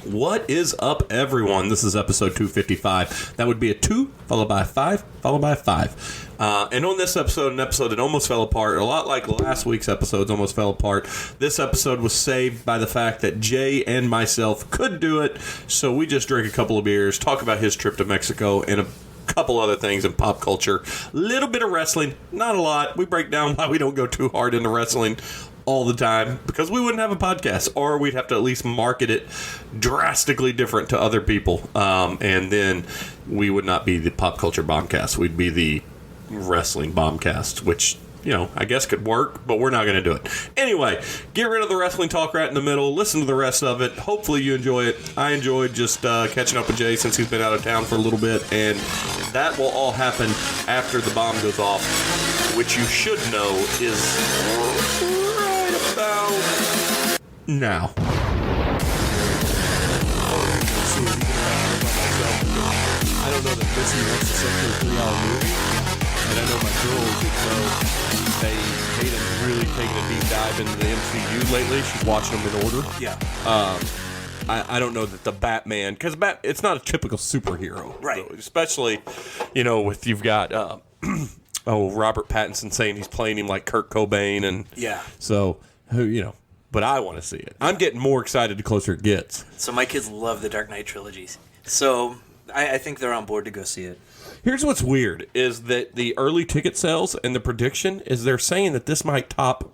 What is up, everyone? This is episode 255. That would be a 2, followed by a 5, followed by a 5. And on this episode, an episode that almost fell apart, a lot like last week's episodes almost fell apart, this episode was saved by the fact that Jay and myself couldn't do it, so we just drank a couple of beers, talk about his trip to Mexico, and a couple other things in pop culture. A little bit of wrestling, not a lot. We break down why we don't go too hard into wrestling all the time, because we wouldn't have a podcast, or we'd have to at least market it drastically different to other people, and then we would not be the pop culture bombcast. We'd be the wrestling bombcast, which, you know, I guess could work, but we're not going to do it. Anyway, get rid of the wrestling talk right in the middle. Listen to the rest of it. Hopefully you enjoy it. I enjoyed just catching up with Jay since he's been out of town for a little bit, and that will all happen after the bomb goes off, which you should know is right about now. I don't know that Missy wants to sit through a 3-hour movie. And I know my girls, even though Hayden's really taking a deep dive into the MCU lately, she's watching them in order. Yeah. I don't know that the Batman, because it's not a typical superhero. Right. So, especially, you know, with you've got, Robert Pattinson saying he's playing him like Kurt Cobain. And yeah. So, you know, but I want to see it. I'm getting more excited the closer it gets. So my kids love the Dark Knight trilogies. So I think they're on board to go see it. Here's what's weird, is that the early ticket sales and the prediction is they're saying that this might top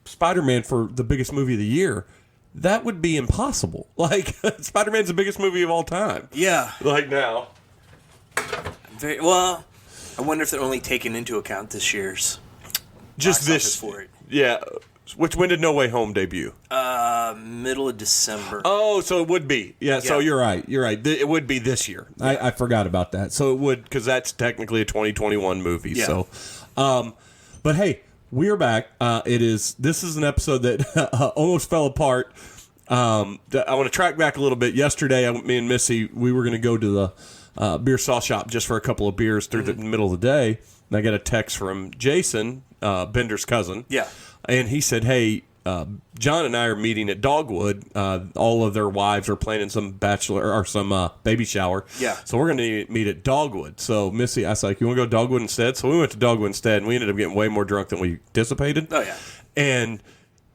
Spider-Man for the biggest movie of the year. That would be impossible. Like, Spider-Man's the biggest movie of all time. Yeah. Like now. Very well. I wonder if they're only taking into account this year's just box this office for it. Yeah. When did No Way Home debut? Middle of December. Oh, so it would be. Yeah, so you're right. You're right. It would be this year. Yeah. I forgot about that. So it would, because that's technically a 2021 movie. Yeah. So, but hey, we're back. This is an episode that almost fell apart. I want to track back a little bit. Yesterday, me and Missy, we were going to go to the beer sauce shop just for a couple of beers through the middle of the day. And I got a text from Jason, Bender's cousin. Yeah. And he said, hey, John and I are meeting at Dogwood. All of their wives are planning some bachelor or some baby shower. Yeah. So we're going to meet at Dogwood. So Missy, I was like, you want to go to Dogwood instead? So we went to Dogwood instead, and we ended up getting way more drunk than we anticipated. Oh, yeah. And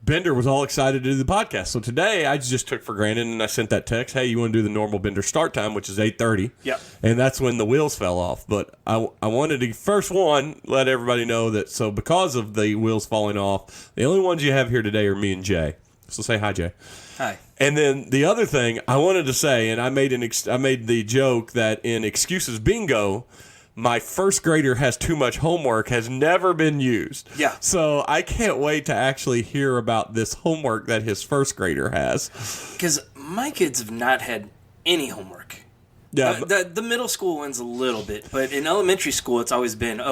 Bender was all excited to do the podcast. So today I just took for granted, and I sent that text, hey, you want to do the normal Bender start time, which is 8:30. Yeah. And that's when the wheels fell off. But I wanted to, first let everybody know that, so because of the wheels falling off, the only ones you have here today are me and Jay. So say hi, Jay. Hi. And then the other thing I wanted to say, and I made the joke that in Excuses Bingo, my first grader has too much homework has never been used. Yeah. So I can't wait to actually hear about this homework that his first grader has. Because my kids have not had any homework. Yeah. The middle school one's a little bit, but in elementary school it's always been,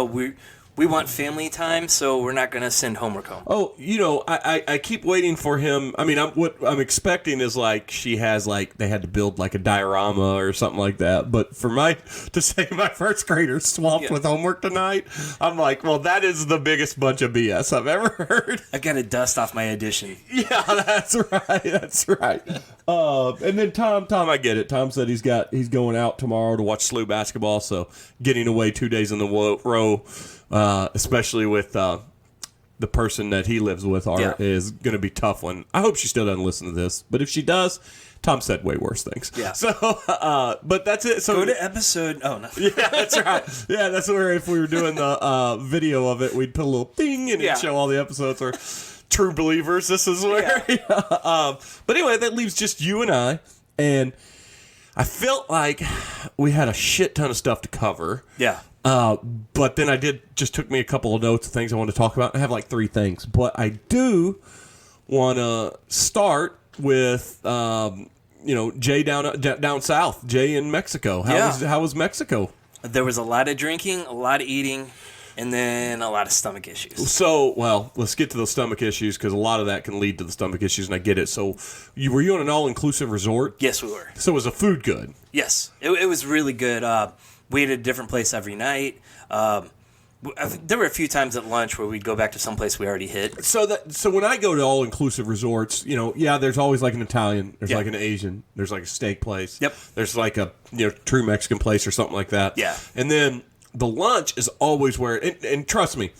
we want family time, so we're not going to send homework home. Oh, you know, I keep waiting for him. I mean, what I'm expecting is like she has they had to build like a diorama or something like that. But for to say my first grader's swamped with homework tonight, I'm like, well, that is the biggest bunch of BS I've ever heard. I got to dust off my edition. Yeah, that's right. That's right. And then Tom, I get it. Tom said he's going out tomorrow to watch SLU basketball, so getting away 2 days in the row. Especially with the person that he lives with is going to be a tough one. I hope she still doesn't listen to this, but if she does, Tom said way worse things. Yeah. So, but that's it. So go to episode. Oh no. Yeah, that's right. Yeah, that's where if we were doing the video of it, we'd put a little ding and it'd show all the episodes. Or true believers, this is where. Yeah. But anyway, that leaves just you and I, and I felt like we had a shit ton of stuff to cover. Yeah. But then just took me a couple of notes of things I want to talk about. I have like 3 things, but I do want to start with, Jay down south, Jay in Mexico. How was Mexico? There was a lot of drinking, a lot of eating, and then a lot of stomach issues. So, well, let's get to the stomach issues because a lot of that can lead to the stomach issues, and I get it. So, were you on an all-inclusive resort? Yes, we were. So, was the food good? Yes, it was really good. We ate at a different place every night. There were a few times at lunch where we'd go back to someplace we already hit. So when I go to all-inclusive resorts, there's always like an Italian, there's like an Asian, there's like a steak place. Yep. There's like a true Mexican place or something like that. Yeah. And then the lunch is always where, and trust me,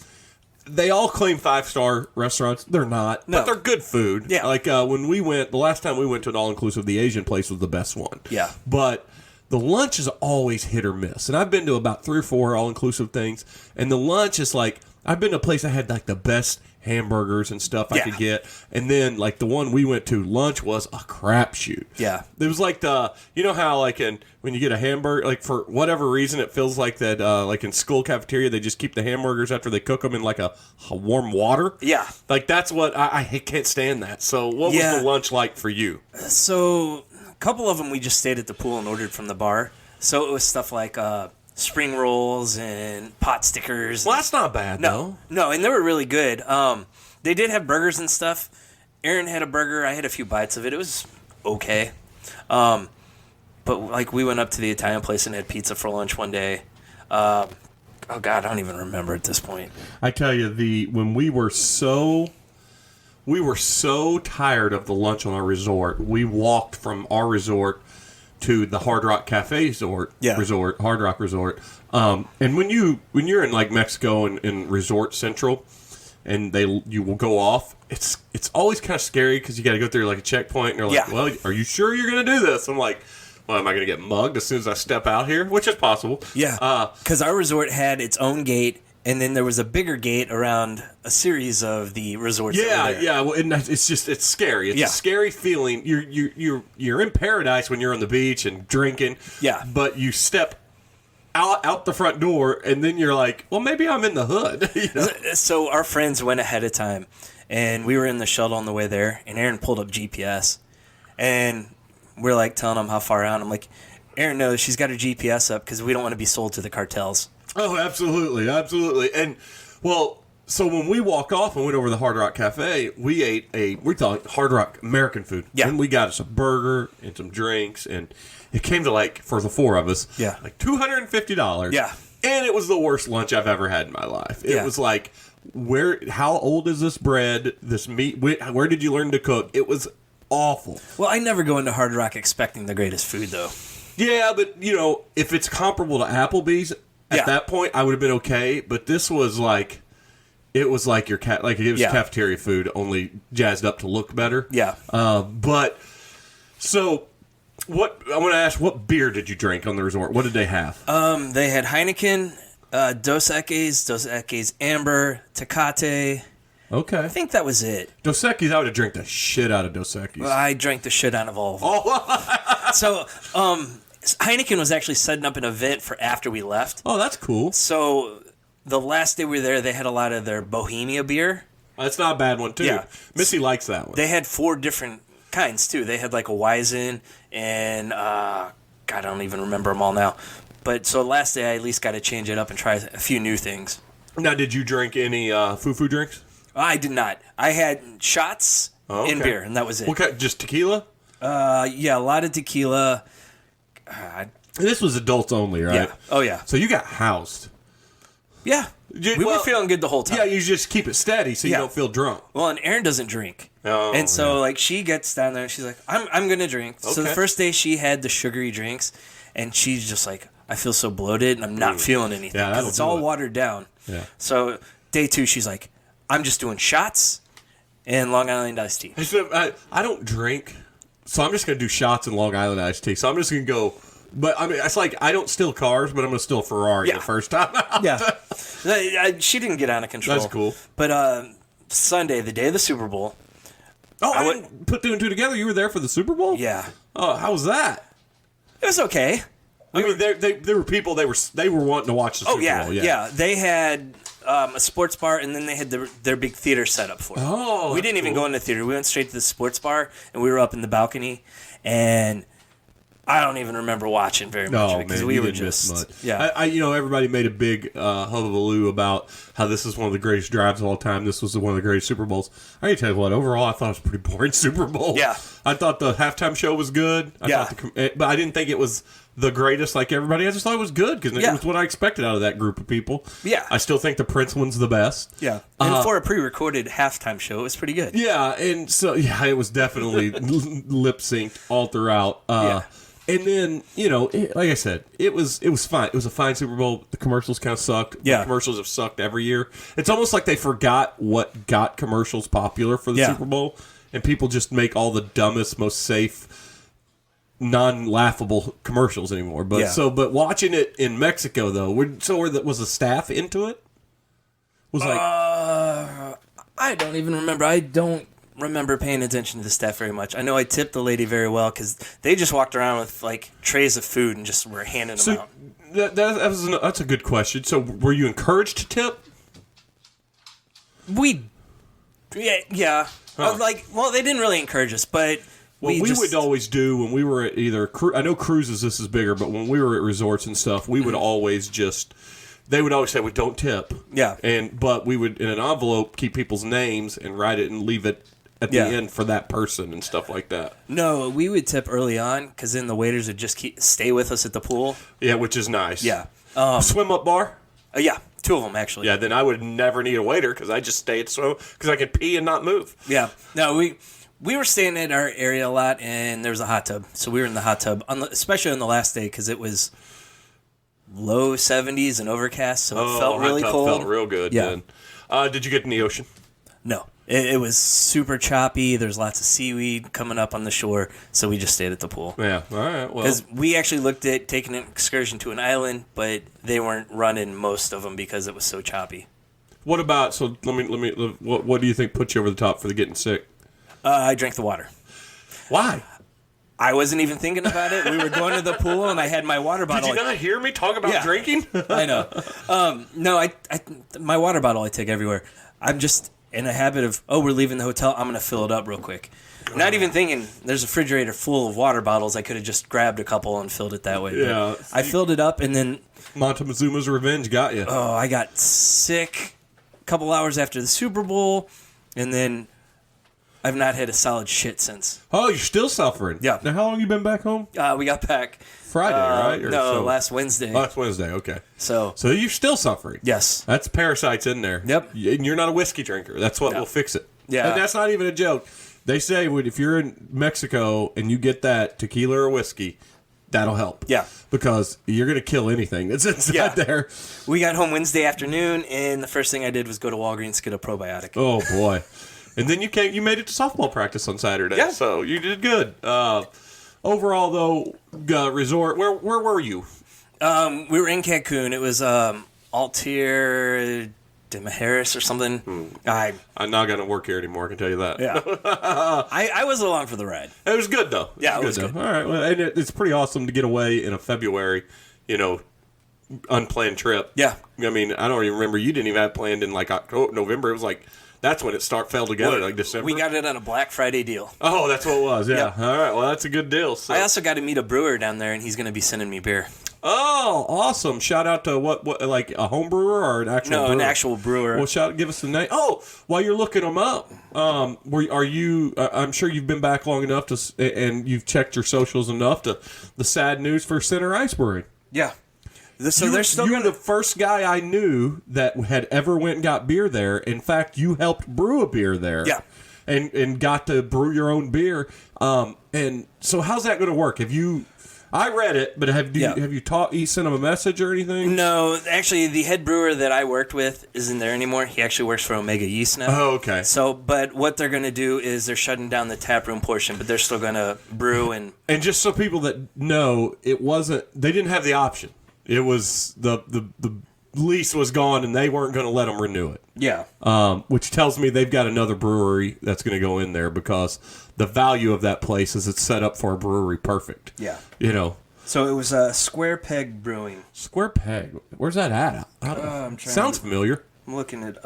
they all claim 5-star restaurants. They're not, No. but they're good food. Yeah. Like when the last time we went to an all-inclusive, the Asian place was the best one. Yeah. But the lunch is always hit or miss. And I've been to about 3 or 4 all-inclusive things, and the lunch is like, I've been to a place that had like the best hamburgers and stuff I could get. And then like the one we went to, lunch was a crapshoot. Yeah. It was like how like when you get a hamburger, like for whatever reason, it feels like that like in school cafeteria, they just keep the hamburgers after they cook them in like a warm water. Yeah. Like that's what, I can't stand that. So what was the lunch like for you? So a couple of them we just stayed at the pool and ordered from the bar. So it was stuff like spring rolls and pot stickers. Well, that's not bad, though. No, and they were really good. They did have burgers and stuff. Aaron had a burger. I had a few bites of it. It was okay. But like we went up to the Italian place and had pizza for lunch one day. Oh God, I don't even remember at this point. I tell you, when we were so tired of the lunch on our resort, we walked from our resort to the Hard Rock Cafe Resort, Hard Rock Resort. And when you're in like Mexico and Resort Central, and you will go off, it's always kind of scary because you got to go through like a checkpoint, and they're like, "Well, are you sure you're going to do this?" I'm like, "Well, am I going to get mugged as soon as I step out here?" Which is possible. Yeah, because our resort had its own gate. And then there was a bigger gate around a series of the resorts. Yeah. Well, and it's scary. It's a scary feeling. You're in paradise when you're on the beach and drinking. Yeah. But you step out the front door, and then you're like, well, maybe I'm in the hood. So our friends went ahead of time, and we were in the shuttle on the way there, and Aaron pulled up GPS, and we're like telling him how far out. I'm like, Aaron knows she's got her GPS up because we don't want to be sold to the cartels. Oh, absolutely. And, well, so when we walked off and went over to the Hard Rock Cafe, we ate we thought Hard Rock American food. Yeah. And we got us a burger and some drinks, and it came to like, for the 4 of us, like $250. Yeah. And it was the worst lunch I've ever had in my life. It was like, how old is this bread, this meat, where did you learn to cook? It was awful. Well, I never go into Hard Rock expecting the greatest food, though. Yeah, but, if it's comparable to Applebee's, at that point, I would have been okay, but this was like, it was like it was cafeteria food, only jazzed up to look better. Yeah. But, so, I want to ask, what beer did you drink on the resort? What did they have? They had Heineken, Dos Equis Amber, Tecate. Okay. I think that was it. Dos Equis, I would have drank the shit out of Dos Equis. Well, I drank the shit out of all of them. So, Heineken was actually setting up an event for after we left. Oh, that's cool. So the last day we were there, they had a lot of their Bohemia beer. That's not a bad one, too. Yeah. Missy likes that one. They had 4 different kinds, too. They had like a Weizen and, God, I don't even remember them all now. But so last day I at least got to change it up and try a few new things. Now, did you drink any foo-foo drinks? I did not. I had shots and beer, and that was it. Okay, just tequila? Yeah, a lot of tequila. This was adults only, right? Yeah. Oh, yeah. So you got housed. Yeah. We were feeling good the whole time. Yeah, you just keep it steady so you don't feel drunk. Well, and Erin doesn't drink. Oh, and so, like, she gets down there and she's like, I'm going to drink. Okay. So the first day she had the sugary drinks, and she's just like, I feel so bloated and I'm not feeling anything. Yeah, because it's all watered down. Yeah. So day 2, she's like, I'm just doing shots and Long Island iced tea. I don't drink, so I'm just going to do shots and Long Island iced tea. So I'm just going to go... But, I mean, it's like, I don't steal cars, but I'm going to steal a Ferrari the first time out. Yeah. She didn't get out of control. That's cool. But Sunday, the day of the Super Bowl... Oh, I didn't put 2 and 2 together. You were there for the Super Bowl? Yeah. Oh, how was that? It was okay. I mean, there were people, they were wanting to watch the Super Bowl. Yeah. They had a sports bar, and then they had their big theater set up for it. Oh, we didn't even go in the theater. We went straight to the sports bar, and we were up in the balcony, and... I don't even remember watching very much because we were just everybody made a big hullabaloo about how this is one of the greatest drives of all time. This was one of the greatest Super Bowls. I can tell you what, overall, I thought it was a pretty boring Super Bowl. Yeah, I thought the halftime show was good. But I didn't think it was the greatest like everybody. I just thought it was good because it was what I expected out of that group of people. Yeah. I still think the Prince one's the best. Yeah. And for a pre-recorded halftime show, it was pretty good. Yeah, and so, it was definitely lip-synced all throughout. And then, like I said, it was fine. It was a fine Super Bowl. The commercials kind of sucked. Yeah. The commercials have sucked every year. It's almost like they forgot what got commercials popular for the Super Bowl, and people just make all the dumbest, most safe, non-laughable commercials anymore. But watching it in Mexico, though, was the staff into it? Was I don't even remember. I don't remember paying attention to the staff very much. I know I tipped the lady very well because they just walked around with like trays of food and just were handing them out. That's a good question. So were you encouraged to tip? Yeah. Huh. They didn't really encourage us, but we would always do when we were at either. I know cruises this is bigger, but when we were at resorts and stuff, we would always just. They would always say, "We don't tip." Yeah. But we would in an envelope keep people's names and write it and leave it at the end for that person and stuff like that. No, we would tip early on because then the waiters would just stay with us at the pool. Yeah, which is nice. Yeah. Swim up bar? Yeah, 2 of them actually. Yeah, then I would never need a waiter because I just stay at swim because I could pee and not move. Yeah. No, we were staying in our area a lot and there was a hot tub. So we were in the hot tub, especially on the last day because it was low 70s and overcast, so it felt really cold. Felt real good. Yeah. Then. Did you get in the ocean? No. It was super choppy. There's lots of seaweed coming up on the shore, so we just stayed at the pool. Yeah, all right. Well, because we actually looked at taking an excursion to an island, but they weren't running most of them because it was so choppy. What about? So let me. What do you think put you over the top for the getting sick? I drank the water. Why? I wasn't even thinking about it. We were going to the pool, and I had my water bottle. Did you not hear me talk about drinking? I know. No, my water bottle I take everywhere. I'm just in a habit of, we're leaving the hotel. I'm going to fill it up real quick. Not even thinking there's a refrigerator full of water bottles. I could have just grabbed a couple and filled it that way. Yeah. I filled it up, and then Montezuma's revenge got you. Oh, I got sick a couple hours after the Super Bowl, and then I've not had a solid shit since. Oh, you're still suffering? Yeah. Now, how long you been back home? We got back Friday, right? Last Wednesday. Last Wednesday, okay. So you're still suffering? Yes. That's parasites in there. Yep. And you're not a whiskey drinker. That's what will fix it. Yeah. And that's not even a joke. They say if you're in Mexico and you get that tequila or whiskey, that'll help. Yeah. Because you're going to kill anything that's inside there. We got home Wednesday afternoon, and the first thing I did was go to Walgreens to get a probiotic. Oh, boy. And then you made it to softball practice on Saturday. Yeah. So you did good. Overall, though, resort, where were you? We were in Cancun. It was Altir de Mujeres or something. I'm not going to work here anymore, I can tell you that. Yeah. I was along for the ride. It was good, though. It was good. All right. Well, and it's pretty awesome to get away in a February, unplanned trip. Yeah. I mean, I don't even remember. You didn't even have planned in like October, November. It was like... That's when it fell together, like December. We got it on a Black Friday deal. Oh, that's what it was, yeah. Yep. All right, well, that's a good deal. So. I also got to meet a brewer down there, and he's going to be sending me beer. Oh, awesome. Shout out to what like a home brewer or an actual brewer? No, an actual brewer. Well, give us the name. Oh, while you're looking them up, are you, I'm sure you've been back long enough and you've checked your socials enough to the sad news for Center Ice Brewing. Yeah. So they're still you're the first guy I knew that had ever went and got beer there. In fact, you helped brew a beer there. Yeah. And got to brew your own beer. And so how's that going to work? I read it, but have you sent him a message or anything? No, actually, the head brewer that I worked with isn't there anymore. He actually works for Omega Yeast now. Oh, okay. So, but what they're going to do is they're shutting down the taproom portion, but they're still going to brew and... And just so people that know, they didn't have the option. It was the lease was gone, and they weren't going to let them renew it. Yeah. Which tells me they've got another brewery that's going to go in there because the value of that place is it's set up for a brewery perfect. Yeah. So it was Square Peg Brewing. Square Peg? Where's that at? Sounds familiar. I'm looking at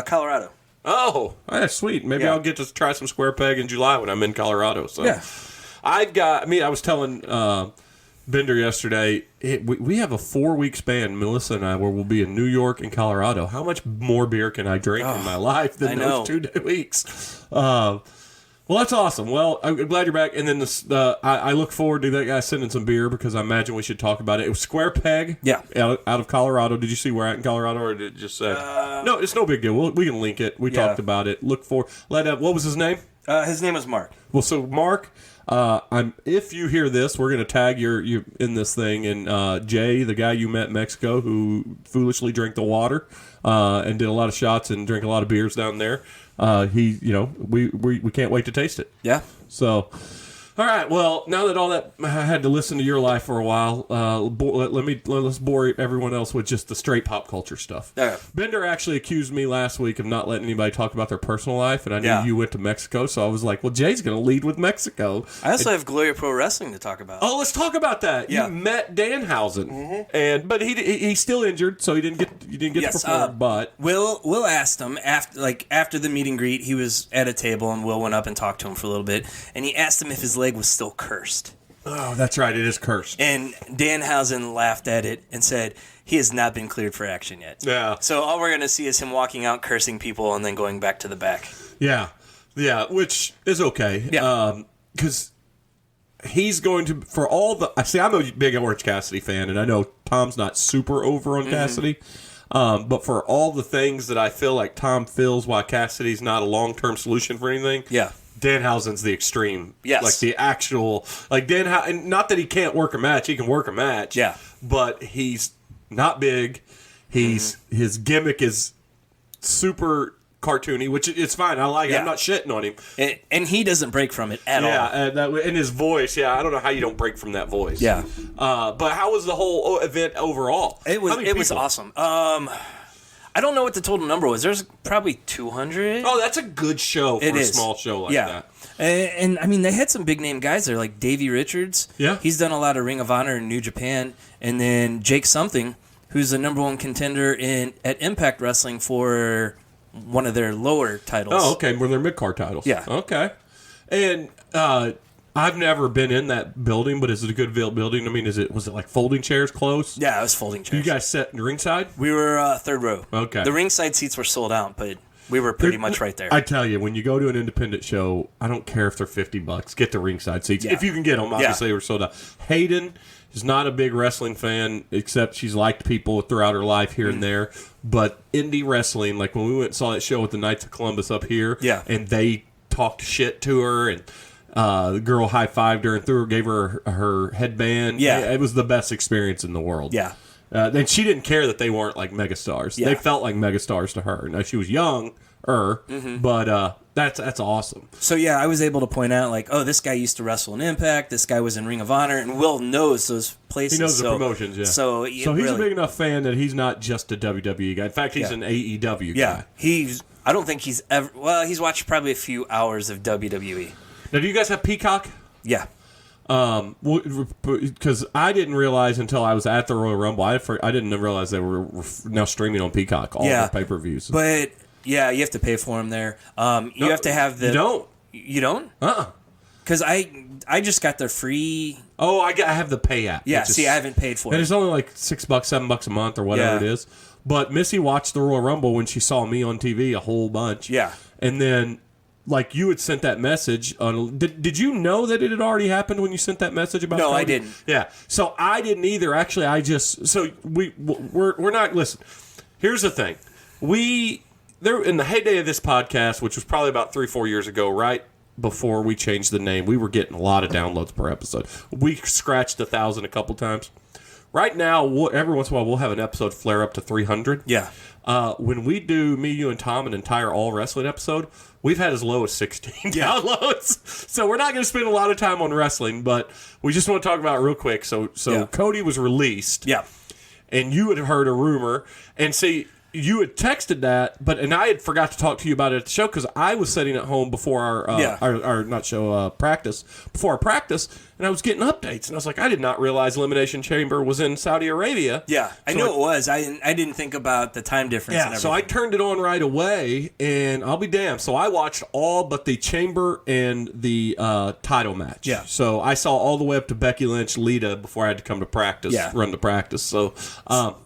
Colorado. Oh, that's sweet. Maybe I'll get to try some Square Peg in July when I'm in Colorado. So yeah. I was telling... Bender yesterday, we have a 4-week span, Melissa and I, where we'll be in New York and Colorado. How much more beer can I drink in my life than those 2 weeks? Well, that's awesome. Well, I'm glad you're back. And then I look forward to that guy sending some beer because I imagine we should talk about it. It was Square Peg. Yeah. Out of Colorado. Did you see where at in Colorado, or did it just say? No, it's no big deal. We can link it. We talked about it. Look for. What was his name? His name was Mark. Well, so Mark, if you hear this, we're going to tag you in this thing. And Jay, the guy you met in Mexico who foolishly drank the water and did a lot of shots and drank a lot of beers down there. We can't wait to taste it. Yeah. So, all right. Well, now that all that I had to listen to your life for a while, let's bore everyone else with just the straight pop culture stuff. Okay. Bender actually accused me last week of not letting anybody talk about their personal life, and I knew you went to Mexico, so I was like, "Well, Jay's going to lead with Mexico." I also have Gloria Pro Wrestling to talk about. Oh, let's talk about that. Yeah. You met Danhausen, but he's still injured, so you didn't get to perform. But Will asked him after the meet and greet. He was at a table, and Will went up and talked to him for a little bit, and he asked him if his leg was still cursed. Oh, that's right, it is cursed. And Danhausen laughed at it and said he has not been cleared for action yet. Yeah. So all we're going to see is him walking out, cursing people, and then going back to the back. Yeah, which is okay. Yeah. Because he's going to, for all the, I see, I'm a big Orange Cassidy fan, and I know Tom's not super over on Cassidy, but for all the things that I feel like Tom feels why Cassidy's not a long-term solution for anything, Yeah. Danhausen's the extreme. Yes. Like the actual, like Danhausen, not that he can't work a match, he can work a match. Yeah. But he's not big. His gimmick is super cartoony, which it's fine. I like it. I'm not shitting on him. And he doesn't break from it at all. Yeah, and his voice, I don't know how you don't break from that voice. Yeah. But how was the whole event overall? It was awesome. I don't know what the total number was. There's probably 200. Oh, that's a good show for a small show like that. And I mean, they had some big name guys there, like Davey Richards. Yeah. He's done a lot of Ring of Honor in New Japan. And then Jake Something, who's the number one contender at Impact Wrestling for one of their lower titles. Oh, okay. One of their mid-card titles. Yeah. Okay. And I've never been in that building, but is it a good building? I mean, was it like folding chairs close? Yeah, it was folding chairs. You guys sat in ringside? We were third row. Okay. The ringside seats were sold out, but we were pretty much right there. I tell you, when you go to an independent show, I don't care if they're $50. Get the ringside seats. Yeah. If you can get them, obviously they were sold out. Hayden is not a big wrestling fan, except she's liked people throughout her life here and there. But indie wrestling, like when we went and saw that show with the Knights of Columbus up here, and they talked shit to her, and the girl high-fived her and gave her her headband. Yeah. It was the best experience in the world. Yeah. Then she didn't care that they weren't like megastars. Yeah. They felt like megastars to her. Now she was young, but that's awesome. So yeah, I was able to point out like, oh, this guy used to wrestle in Impact. This guy was in Ring of Honor, and Will knows those places. He knows the promotions. Yeah. So he's a big enough fan that he's not just a WWE guy. In fact, he's an AEW guy. Yeah. I don't think he's ever. Well, he's watched probably a few hours of WWE. Now, do you guys have Peacock? Yeah. Because I didn't realize until I was at the Royal Rumble, I didn't realize they were now streaming on Peacock, all the pay-per-views. But, yeah, you have to pay for them there. You have to have the... You don't? You don't? Uh-uh. Because I just got the free... Oh, I have the pay app. Yeah, see, I haven't paid for it. And it's only like $6, $7 a month or whatever it is. But Missy watched the Royal Rumble when she saw me on TV a whole bunch. Yeah. And then... Like you had sent that message on. Did you know that it had already happened when you sent that message about? No, Cody? I didn't. Yeah, so I didn't either. Actually, we're not. Listen, here's the thing. There in the heyday of this podcast, which was probably about 3-4 years ago, right before we changed the name, we were getting a lot of downloads per episode. We scratched 1,000 a couple times. Right now, every once in a while, we'll have an episode flare up to 300. Yeah. When we do me, you, and Tom an entire all wrestling episode, we've had as low as 16 downloads. So we're not going to spend a lot of time on wrestling, but we just want to talk about it real quick. So Cody was released. Yeah. And you had heard a rumor. And see, you had texted that, and I had forgot to talk to you about it at the show because I was sitting at home before our practice, and I was getting updates, and I was like, I did not realize Elimination Chamber was in Saudi Arabia. Yeah, I knew it was. I didn't think about the time difference. Yeah, so I turned it on right away, and I'll be damned. So I watched all but the Chamber and the title match. Yeah. So I saw all the way up to Becky Lynch, Lita before I had to come to practice, run to practice. So,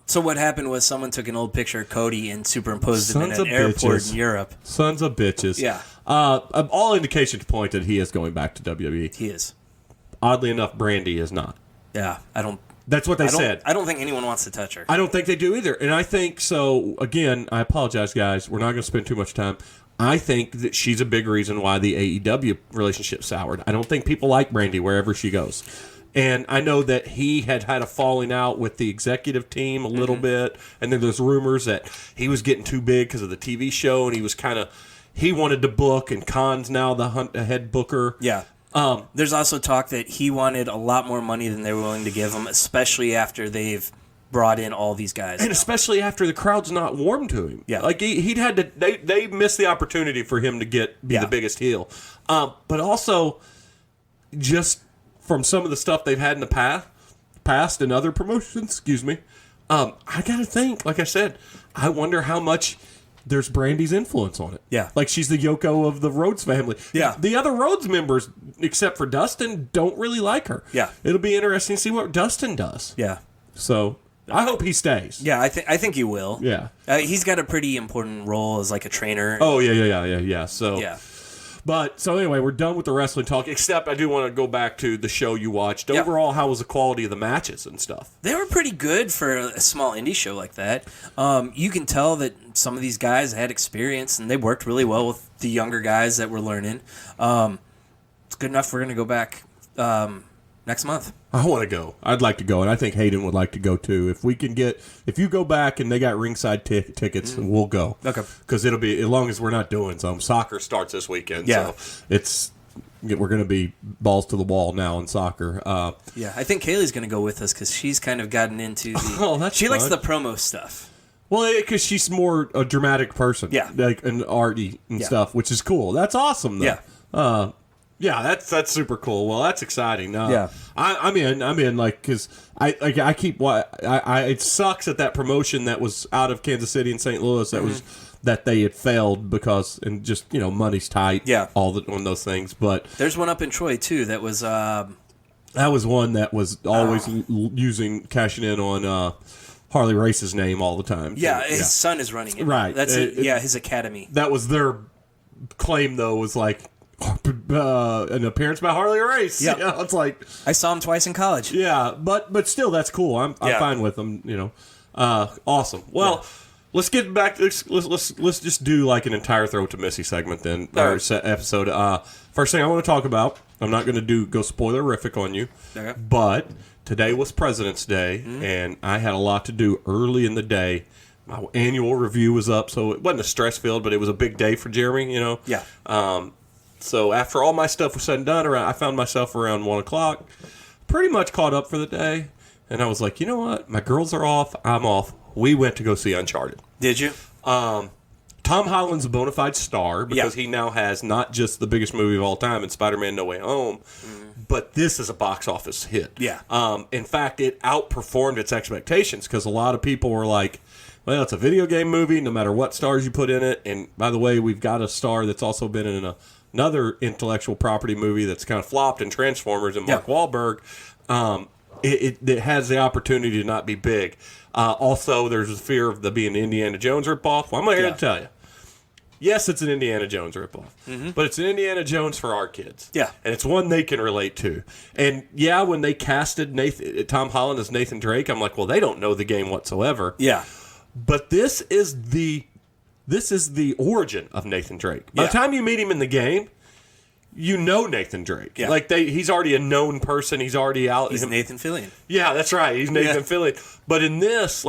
so what happened was someone took an old picture of Cody and superimposed him in Sons an of airport bitches. in Europe. Sons of bitches. Yeah. All indications point that he is going back to WWE. He is. Oddly enough, Brandy is not. Yeah, That's what they said. I don't think anyone wants to touch her. I don't think they do either. And I think, so, again, I apologize, guys. We're not going to spend too much time. I think that she's a big reason why the AEW relationship soured. I don't think people like Brandy wherever she goes. And I know that he had a falling out with the executive team a little bit. And then there's rumors that he was getting too big because of the TV show. And he was he wanted to book, and Khan's now the head booker. Yeah. There's also talk that he wanted a lot more money than they were willing to give him, especially after they've brought in all these guys. And especially after the crowd's not warm to him. Yeah. Like, he'd had to, they missed the opportunity for him to be the biggest heel. But also, just from some of the stuff they've had in the past and other promotions, I got to think, like I said, I wonder how much there's Brandy's influence on it. Yeah. Like, she's the Yoko of the Rhodes family. Yeah. The other Rhodes members, except for Dustin, don't really like her. Yeah. It'll be interesting to see what Dustin does. Yeah. So, I hope he stays. Yeah, I think he will. Yeah. He's got a pretty important role as like a trainer. Oh, yeah. So, Yeah. But, so anyway, we're done with the wrestling talk, except I do want to go back to the show you watched. Yeah. Overall, how was the quality of the matches and stuff? They were pretty good for a small indie show like that. You can tell that some of these guys had experience, and they worked really well with the younger guys that were learning. It's good enough. We're going to go back next month. I want to go. I'd like to go, and I think Hayden would like to go too. If you go back and they got ringside tickets, we'll go. Okay. Because it'll be, as long as we're not doing some. Soccer starts this weekend, Yeah. so we're going to be balls to the wall now in soccer. Yeah, I think Kaylee's going to go with us because she's kind of gotten into the... Oh, that's She likes fun. the promo stuff. Well, because she's more a dramatic person. Yeah. Like an arty and stuff, which is cool. That's awesome, though. Yeah. Yeah, that's super cool. Well, that's exciting. Yeah. I'm in, like, because I keep it sucks that promotion that was out of Kansas City and St. Louis that they had failed because, and just, money's tight. Yeah. On those things. But There's one up in Troy, too, that was... that was one that was always cashing in on Harley Race's name all the time. Yeah, his son is running it. Right. That's it. Yeah, his academy. That was their claim, though, was like an appearance by Harley Race. Yeah. It's like, I saw him twice in college. yeah, but still, that's cool. I'm fine with them. Awesome. Well, let's get back. Let's just do like an entire throw to Missy segment then, or episode. First thing I want to talk about. I'm not going to go spoilerific on you, but today was President's Day, and I had a lot to do early in the day. My annual review was up, so it wasn't a stress filled, but it was a big day for Jeremy. Yeah. So after all my stuff was said and done, I found myself around 1 o'clock, pretty much caught up for the day, and I was like, you know what? My girls are off. I'm off. We went to go see Uncharted. Did you? Tom Holland's a bona fide star because he now has not just the biggest movie of all time in Spider-Man No Way Home, but this is a box office hit. Yeah. In fact, it outperformed its expectations because a lot of people were like, well, it's a video game movie no matter what stars you put in it. And by the way, we've got a star that's also been in another intellectual property movie that's kind of flopped in Transformers and Mark Wahlberg. It has the opportunity to not be big. Also, there's a fear of being an Indiana Jones ripoff. Well, I'm here to tell you. Yes, it's an Indiana Jones ripoff, but it's an Indiana Jones for our kids. Yeah. And it's one they can relate to. And yeah, when they casted Tom Holland as Nathan Drake, I'm like, well, they don't know the game whatsoever. Yeah. But this is the origin of Nathan Drake. By the time you meet him in the game, you know Nathan Drake. Yeah. Like he's already a known person. He's already out. He's Nathan Fillion. Yeah, that's right. He's Nathan Fillion. But in this,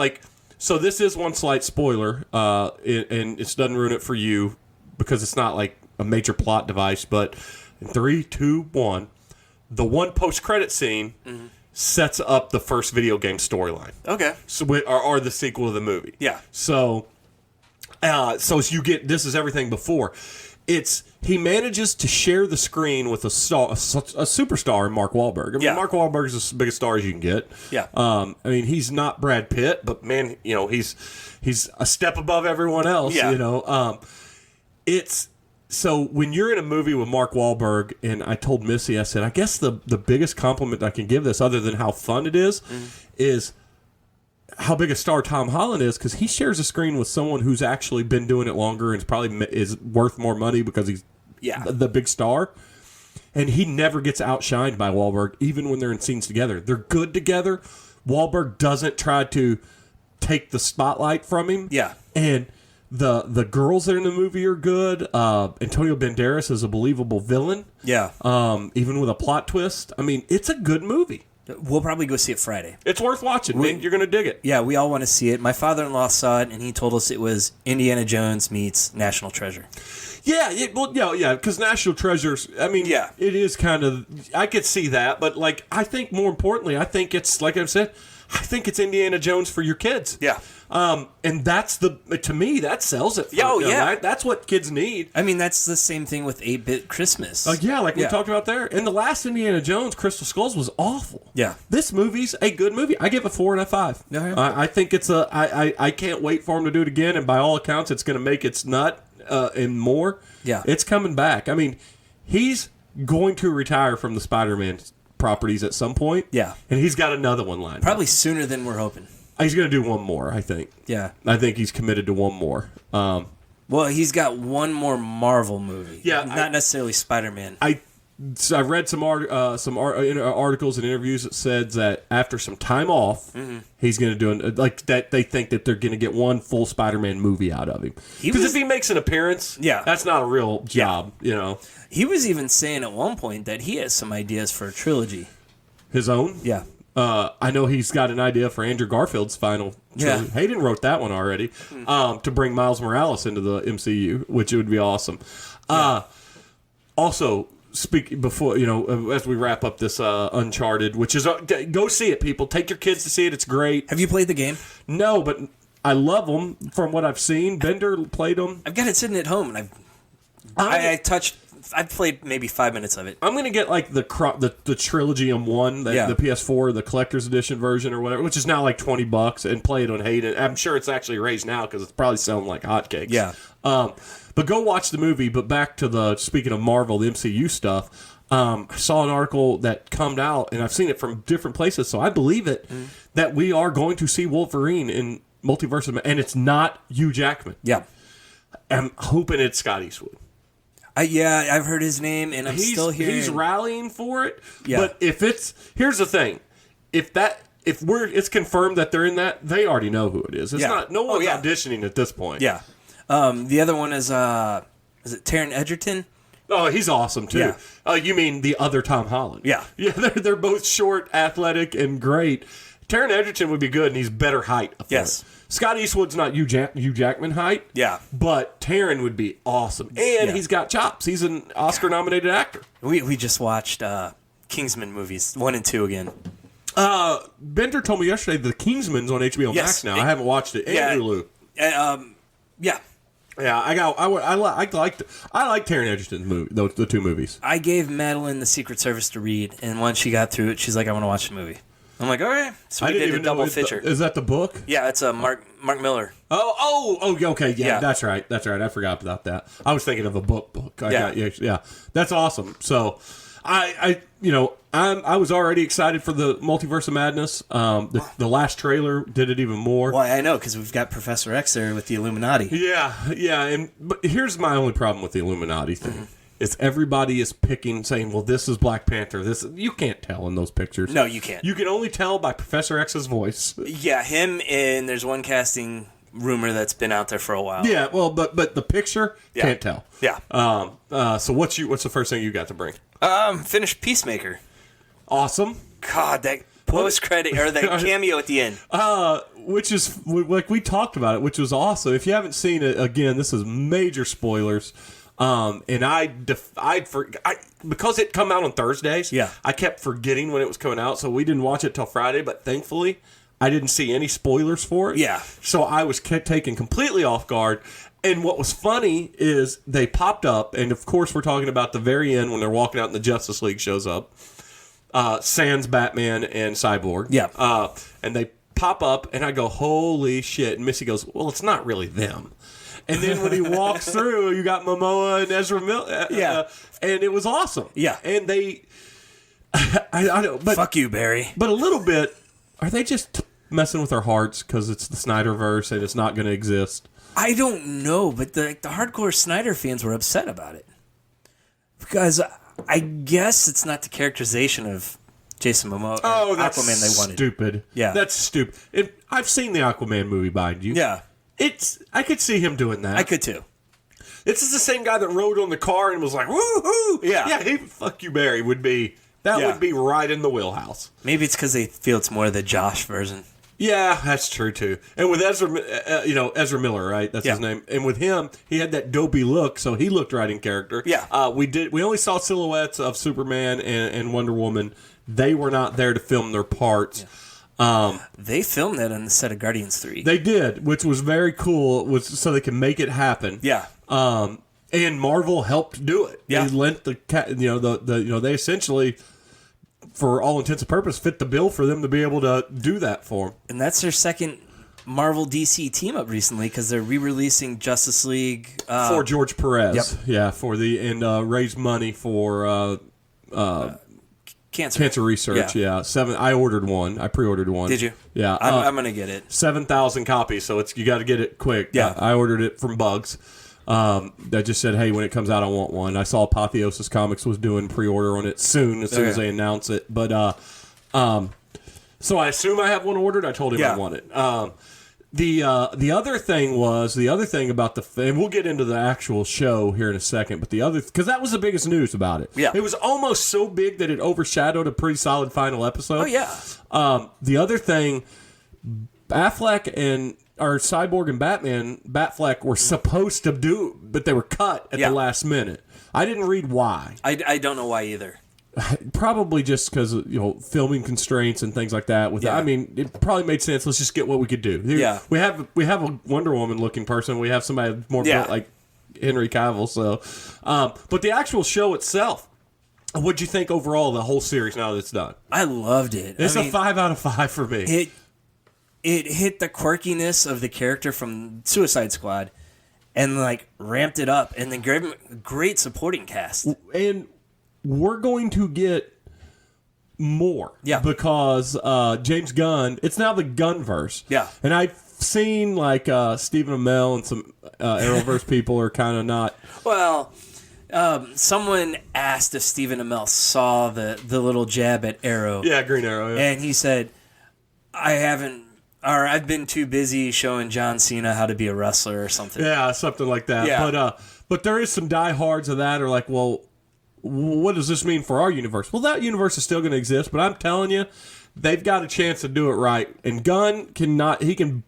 so this is one slight spoiler, and it doesn't ruin it for you because it's not like a major plot device. But in 3, 2, 1, the one post-credit scene sets up the first video game storyline. Okay. So or the sequel of the movie. Yeah. So you get, this is everything before. He manages to share the screen with a superstar in Mark Wahlberg. I mean, Mark Wahlberg is as big a star as you can get. Yeah. I mean, he's not Brad Pitt, but man, he's a step above everyone else. Yeah. So when you're in a movie with Mark Wahlberg, and I told Missy, I said, I guess the biggest compliment I can give this, other than how fun it is how big a star Tom Holland is, because he shares a screen with someone who's actually been doing it longer and is worth more money because he's the big star. And he never gets outshined by Wahlberg, even when they're in scenes together. They're good together. Wahlberg doesn't try to take the spotlight from him. Yeah. And the girls that are in the movie are good. Antonio Banderas is a believable villain. Yeah. Even with a plot twist. I mean, it's a good movie. We'll probably go see it Friday. It's worth watching, man. You're going to dig it. Yeah, we all want to see it. My father-in-law saw it, and he told us it was Indiana Jones meets National Treasure. Yeah, because National Treasures, I mean, it is kind of, I could see that, but, like, I think more importantly, I think it's, like I've said, I think it's Indiana Jones for your kids. Yeah. And that's to me, that sells it. That's what kids need. I mean, that's the same thing with 8-Bit Christmas. We talked about there. And the last Indiana Jones, Crystal Skulls, was awful. Yeah. This movie's a good movie. I give it 4 and a 5. Yeah. I think it's I can't wait for him to do it again, and by all accounts, it's going to make its nut and more. Yeah. It's coming back. I mean, he's going to retire from the Spider-Man properties at some point. Yeah. And he's got another one lined Probably up. sooner than we're hoping. He's going to do one more, I think. Yeah. I think he's committed to one more. Well, he's got one more Marvel movie. Yeah. Not necessarily Spider-Man. I read some articles and interviews that said that after some time off, he's going to do that. They think that they're going to get one full Spider-Man movie out of him. Because if he makes an appearance, that's not a real job, you know. He was even saying at one point that he has some ideas for a trilogy. His own? Yeah. I know he's got an idea for Andrew Garfield's final trilogy. Yeah. Hayden wrote that one already, to bring Miles Morales into the MCU, which would be awesome. Also, before, as we wrap up this Uncharted, which is go see it, people. Take your kids to see it. It's great. Have you played the game? No, but I love them from what I've seen. Bender played them. I've got it sitting at home, and I've played maybe 5 minutes of it. I'm gonna get like the Trilogium one, the PS4, the collector's edition version or whatever, which is now like $20, and play it on Hayden. I'm sure it's actually raised now because it's probably selling like hotcakes. Yeah. But go watch the movie. But back to speaking of Marvel, the MCU stuff. I saw an article that come out, and I've seen it from different places, so I believe it, that we are going to see Wolverine in Multiverse of, and it's not Hugh Jackman. Yeah. I'm hoping it's Scott Eastwood. I've heard his name, and still hearing. He's rallying for it. Yeah. But here's the thing, if it's confirmed that they're in that, they already know who it is. It's not. No one's auditioning at this point. Yeah. The other one is it Taran Edgerton? Oh, he's awesome too. Yeah. You mean the other Tom Holland? Yeah. Yeah. They're both short, athletic, and great. Taran Edgerton would be good, and he's better height. Yes. Scott Eastwood's not Hugh Jackman height. Yeah. But Taran would be awesome. And he's got chops. He's an Oscar-nominated actor. We just watched Kingsman movies, 1 and 2 again. Bender told me yesterday the Kingsman's on HBO Max now. I haven't watched it. And Hulu. Yeah. Yeah, I like Taran Edgerton's movie, the two movies. I gave Madeline the Secret Service to read, and once she got through it, she's like, I want to watch the movie. I'm like, all right. So we did a double feature. Is that the book? Yeah, it's Mark Miller. Oh, okay. Yeah, that's right. I forgot about that. I was thinking of a book. Yeah. That's awesome. So, I was already excited for the Multiverse of Madness. The last trailer did it even more. Well, I know, because we've got Professor X there with the Illuminati. Yeah. But here's my only problem with the Illuminati thing. Is everybody is saying, well, this is Black Panther. You can't tell in those pictures. No, you can't. You can only tell by Professor X's voice. Yeah, him, and there's one casting rumor that's been out there for a while. Yeah, well, but the picture, can't tell. Yeah. So what's the first thing you got to bring? Finished Peacemaker. Awesome. God, that post-credit, or that cameo at the end. Which is, like we talked about it, which was awesome. If you haven't seen it, again, this is major spoilers. And because it come out on Thursdays, I kept forgetting when it was coming out, so we didn't watch it till Friday, but thankfully I didn't see any spoilers for it. Yeah. So I was taken completely off guard. And what was funny is they popped up, and of course we're talking about the very end when they're walking out and the Justice League shows up. Sans Batman and Cyborg. Yeah. And they pop up, and I go, holy shit. And Missy goes, well, it's not really them. And then when he walks through, you got Momoa and Ezra Miller. And it was awesome. Yeah. And they... I don't... But, fuck you, Barry. But a little bit... Are they just messing with our hearts because it's the Snyderverse and it's not going to exist? I don't know, but the hardcore Snyder fans were upset about it. Because I guess it's not the characterization of Jason Momoa or that's Aquaman they wanted. Stupid. Yeah. That's stupid. I've seen the Aquaman movie, mind you. Yeah. I could see him doing that. I could too. This is the same guy that rode on the car and was like, woohoo! Yeah. Yeah, Fuck You, Barry would be right in the wheelhouse. Maybe it's because they feel it's more the Josh version. Yeah, that's true too. And with Ezra Miller, right? That's his name. And with him, he had that dopey look, so he looked right in character. Yeah. We only saw silhouettes of Superman and Wonder Woman. They were not there to film their parts. Yeah. They filmed that on the set of Guardians 3. They did, which was very cool. Was so they can make it happen. Yeah. And Marvel helped do it. Yeah. They lent they essentially, for all intents and purposes, fit the bill for them to be able to do that for them. And that's their second Marvel DC team up recently because they're re-releasing Justice League for George Perez. Yep. Yeah, raise money for cancer research. Yeah. I ordered one. I pre-ordered one. Did you? Yeah. I'm gonna get it. 7,000 copies, so you got to get it quick. Yeah. I ordered it from Bugs. That just said, hey, when it comes out, I want one. I saw Apotheosis Comics was doing pre-order on it as soon as they announce it. But so I assume I have one ordered. I told him I want it. The other thing about and we'll get into the actual show here in a second, but because that was the biggest news about it. Yeah. It was almost so big that it overshadowed a pretty solid final episode. Oh yeah. The other thing, Affleck and Cyborg and Batfleck were supposed to do, but they were cut at the last minute. I didn't read why. I don't know why either. Probably just because filming constraints and things like that. I mean, it probably made sense. Let's just get what we could do. Yeah, we have a Wonder Woman looking person. We have somebody more built like Henry Cavill. So, but the actual show itself, what'd you think overall of the whole series now that it's done? I loved it. It's a 5 out of 5 for me. It hit the quirkiness of the character from Suicide Squad, and ramped it up, and then gave him a great supporting cast. And we're going to get more. Yeah. Because James Gunn, it's now the Gunverse. Yeah. And I've seen Stephen Amell and some Arrowverse people are kind of not. Well, someone asked if Stephen Amell saw the little jab at Arrow. Yeah, Green Arrow. Yeah. And he said, I've been too busy showing John Cena how to be a wrestler or something. Yeah, something like that. Yeah. But there is some diehards of that are like, well, what does this mean for our universe? Well, that universe is still going to exist, but I'm telling you, they've got a chance to do it right. And Gunn cannot. He can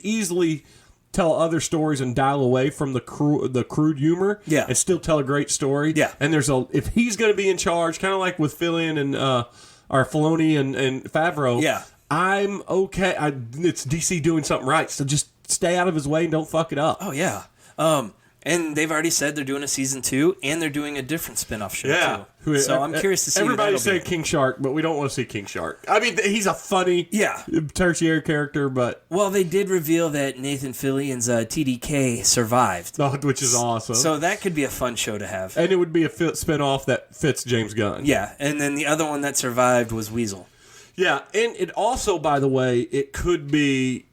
easily tell other stories and dial away from the crude humor. Yeah. And still tell a great story. Yeah. And if he's going to be in charge, kind of like with Fillion and Filoni and Favreau. Yeah. I'm okay. It's DC doing something right, so just stay out of his way and don't fuck it up. Oh yeah. And they've already said they're doing a season 2, and they're doing a different spin-off show too. So I'm curious to see. Everybody say King Shark, but we don't want to see King Shark. I mean, he's a funny tertiary character, but they did reveal that Nathan Fillion's TDK survived, which is awesome. So that could be a fun show to have, and it would be a spin-off that fits James Gunn. Yeah, and then the other one that survived was Weasel. Yeah, and it also, by the way, it could be.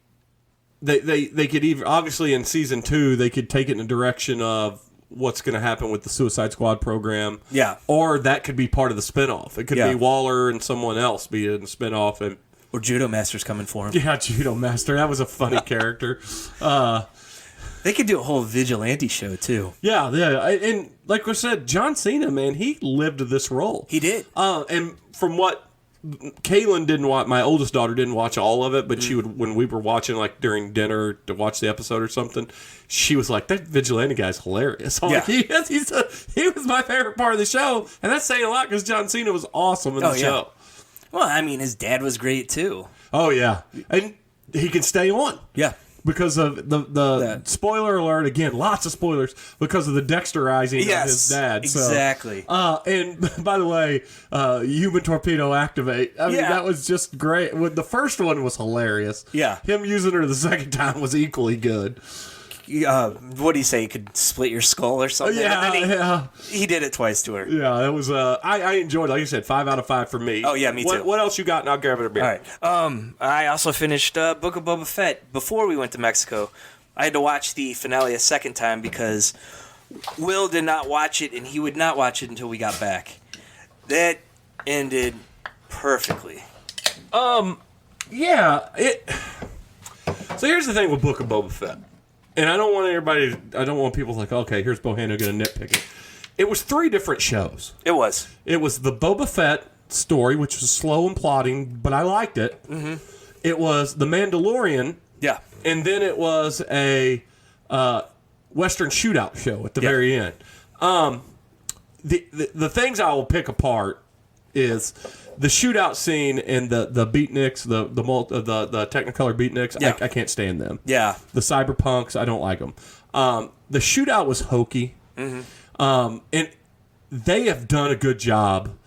They could even, obviously in season 2, they could take it in a direction of what's going to happen with the Suicide Squad program. Yeah. Or that could be part of the spinoff. It could be Waller and someone else be in the spinoff. Or Judo Master's coming for him. Yeah, Judo Master. That was a funny character. They could do a whole vigilante show too. Yeah. And like I said, John Cena, man, he lived this role. He did. And from what Kaylin didn't watch, my oldest daughter didn't watch all of it, but she would, when we were watching during dinner to watch the episode or something, she was like, that vigilante guy's hilarious. I'm like, he was my favorite part of the show, and that's saying a lot because John Cena was awesome in the show. Well, I mean, his dad was great too. Oh yeah, and he can stay on. Yeah. Because of the spoiler alert, again, lots of spoilers, because of the Dexterizing of his dad. Exactly. And by the way, human torpedo activate. I mean, that was just great. The first one was hilarious. Yeah. Him using her the second time was equally good. what do you say? You could split your skull or something. Yeah, he did it twice to her. Yeah, that was. I enjoyed it. Like you said, 5 out of 5 for me. Oh yeah, me too. What else you got? And I'll grab it a beer. All right. I also finished Book of Boba Fett before we went to Mexico. I had to watch the finale a second time because Will did not watch it, and he would not watch it until we got back. That ended perfectly. Yeah. So here's the thing with Book of Boba Fett, and I don't want people like, okay, here's Bohanna going to nitpick it. It was 3 different shows. It was the Boba Fett story, which was slow and plotting, but I liked it. Mm-hmm. It was the Mandalorian. Yeah. And then it was a Western shootout show at the very end. The things I will pick apart is the shootout scene and the beatniks, the Technicolor beatniks. Yeah. I can't stand them. Yeah. The cyberpunks, I don't like them. The shootout was hokey. Mm-hmm. And they have done a good job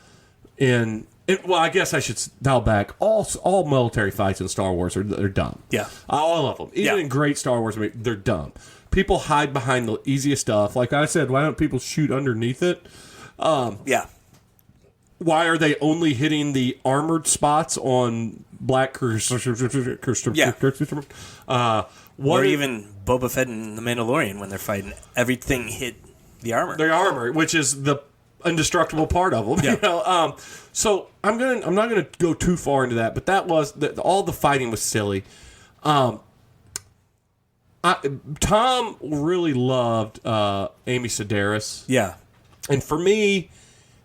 well, I guess I should dial back. All military fights in Star Wars are dumb. Yeah. All of them. Even in great Star Wars movies, they're dumb. People hide behind the easiest stuff. Like I said, why don't people shoot underneath it? Yeah. Why are they only hitting the armored spots on black Or even Boba Fett and the Mandalorian when they're fighting, everything hit the armor. The armor, which is the indestructible part of them. Yeah. So I'm not gonna go too far into that, but that was all the fighting was silly. Tom really loved Amy Sedaris. Yeah. And for me,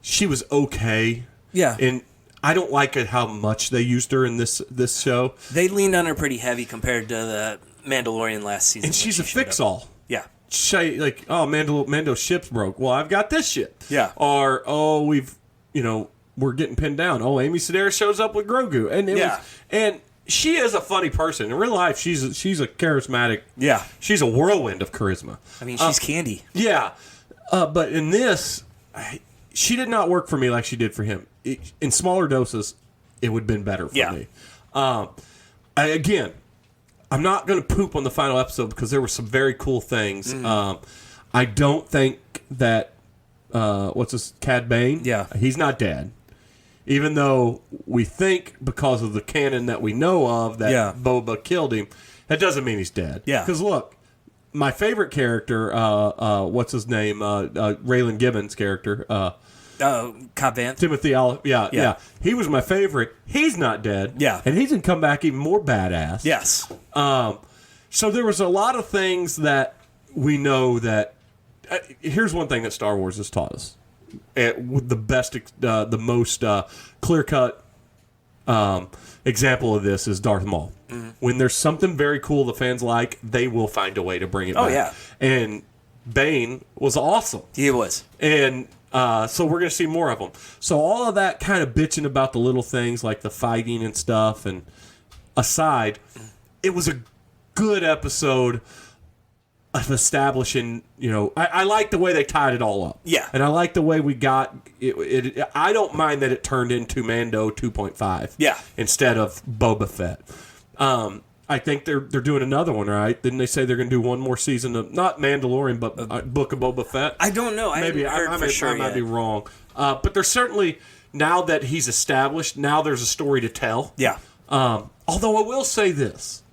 she was okay. Yeah. And I don't like it how much they used her in this show. They leaned on her pretty heavy compared to the Mandalorian last season. And she's a fix-all. Yeah. She, like, oh, Mando's ship's broke. Well, I've got this ship. Yeah. Or, oh, we're getting pinned down. Oh, Amy Sedaris shows up with Grogu. And she is a funny person. In real life, she's a charismatic. Yeah. She's a whirlwind of charisma. I mean, she's candy. Yeah. But in this, she did not work for me like she did for him. In smaller doses, it would have been better for me. I'm not going to poop on the final episode because there were some very cool things. I don't think that Cad Bane? Yeah. He's not dead. Even though we think because of the canon that we know of that Boba killed him, that doesn't mean he's dead. Yeah. Because look, my favorite character, what's his name? Raylan Gibbons' character. Cobb Vanth. Timothy yeah. He was my favorite. He's not dead. Yeah. And he's going to come back even more badass. Yes. So there was a lot of things that we know that... here's one thing that Star Wars has taught us. With the most clear-cut example of this is Darth Maul. Mm-hmm. When there's something very cool the fans like, they will find a way to bring it back. Yeah. And Bane was awesome. He was. And... so we're going to see more of them. So all of that kind of bitching about the little things like the fighting and stuff and aside, it was a good episode of establishing, I like the way they tied it all up. Yeah. And I like the way we got it. I don't mind that it turned into Mando 2.5. Yeah. Instead of Boba Fett. I think they're doing another one, right? Didn't they say they're going to do one more season of not Mandalorian, but Book of Boba Fett? I don't know. Maybe I might be wrong. But there's certainly now that he's established, now there's a story to tell. Yeah. Although I will say this.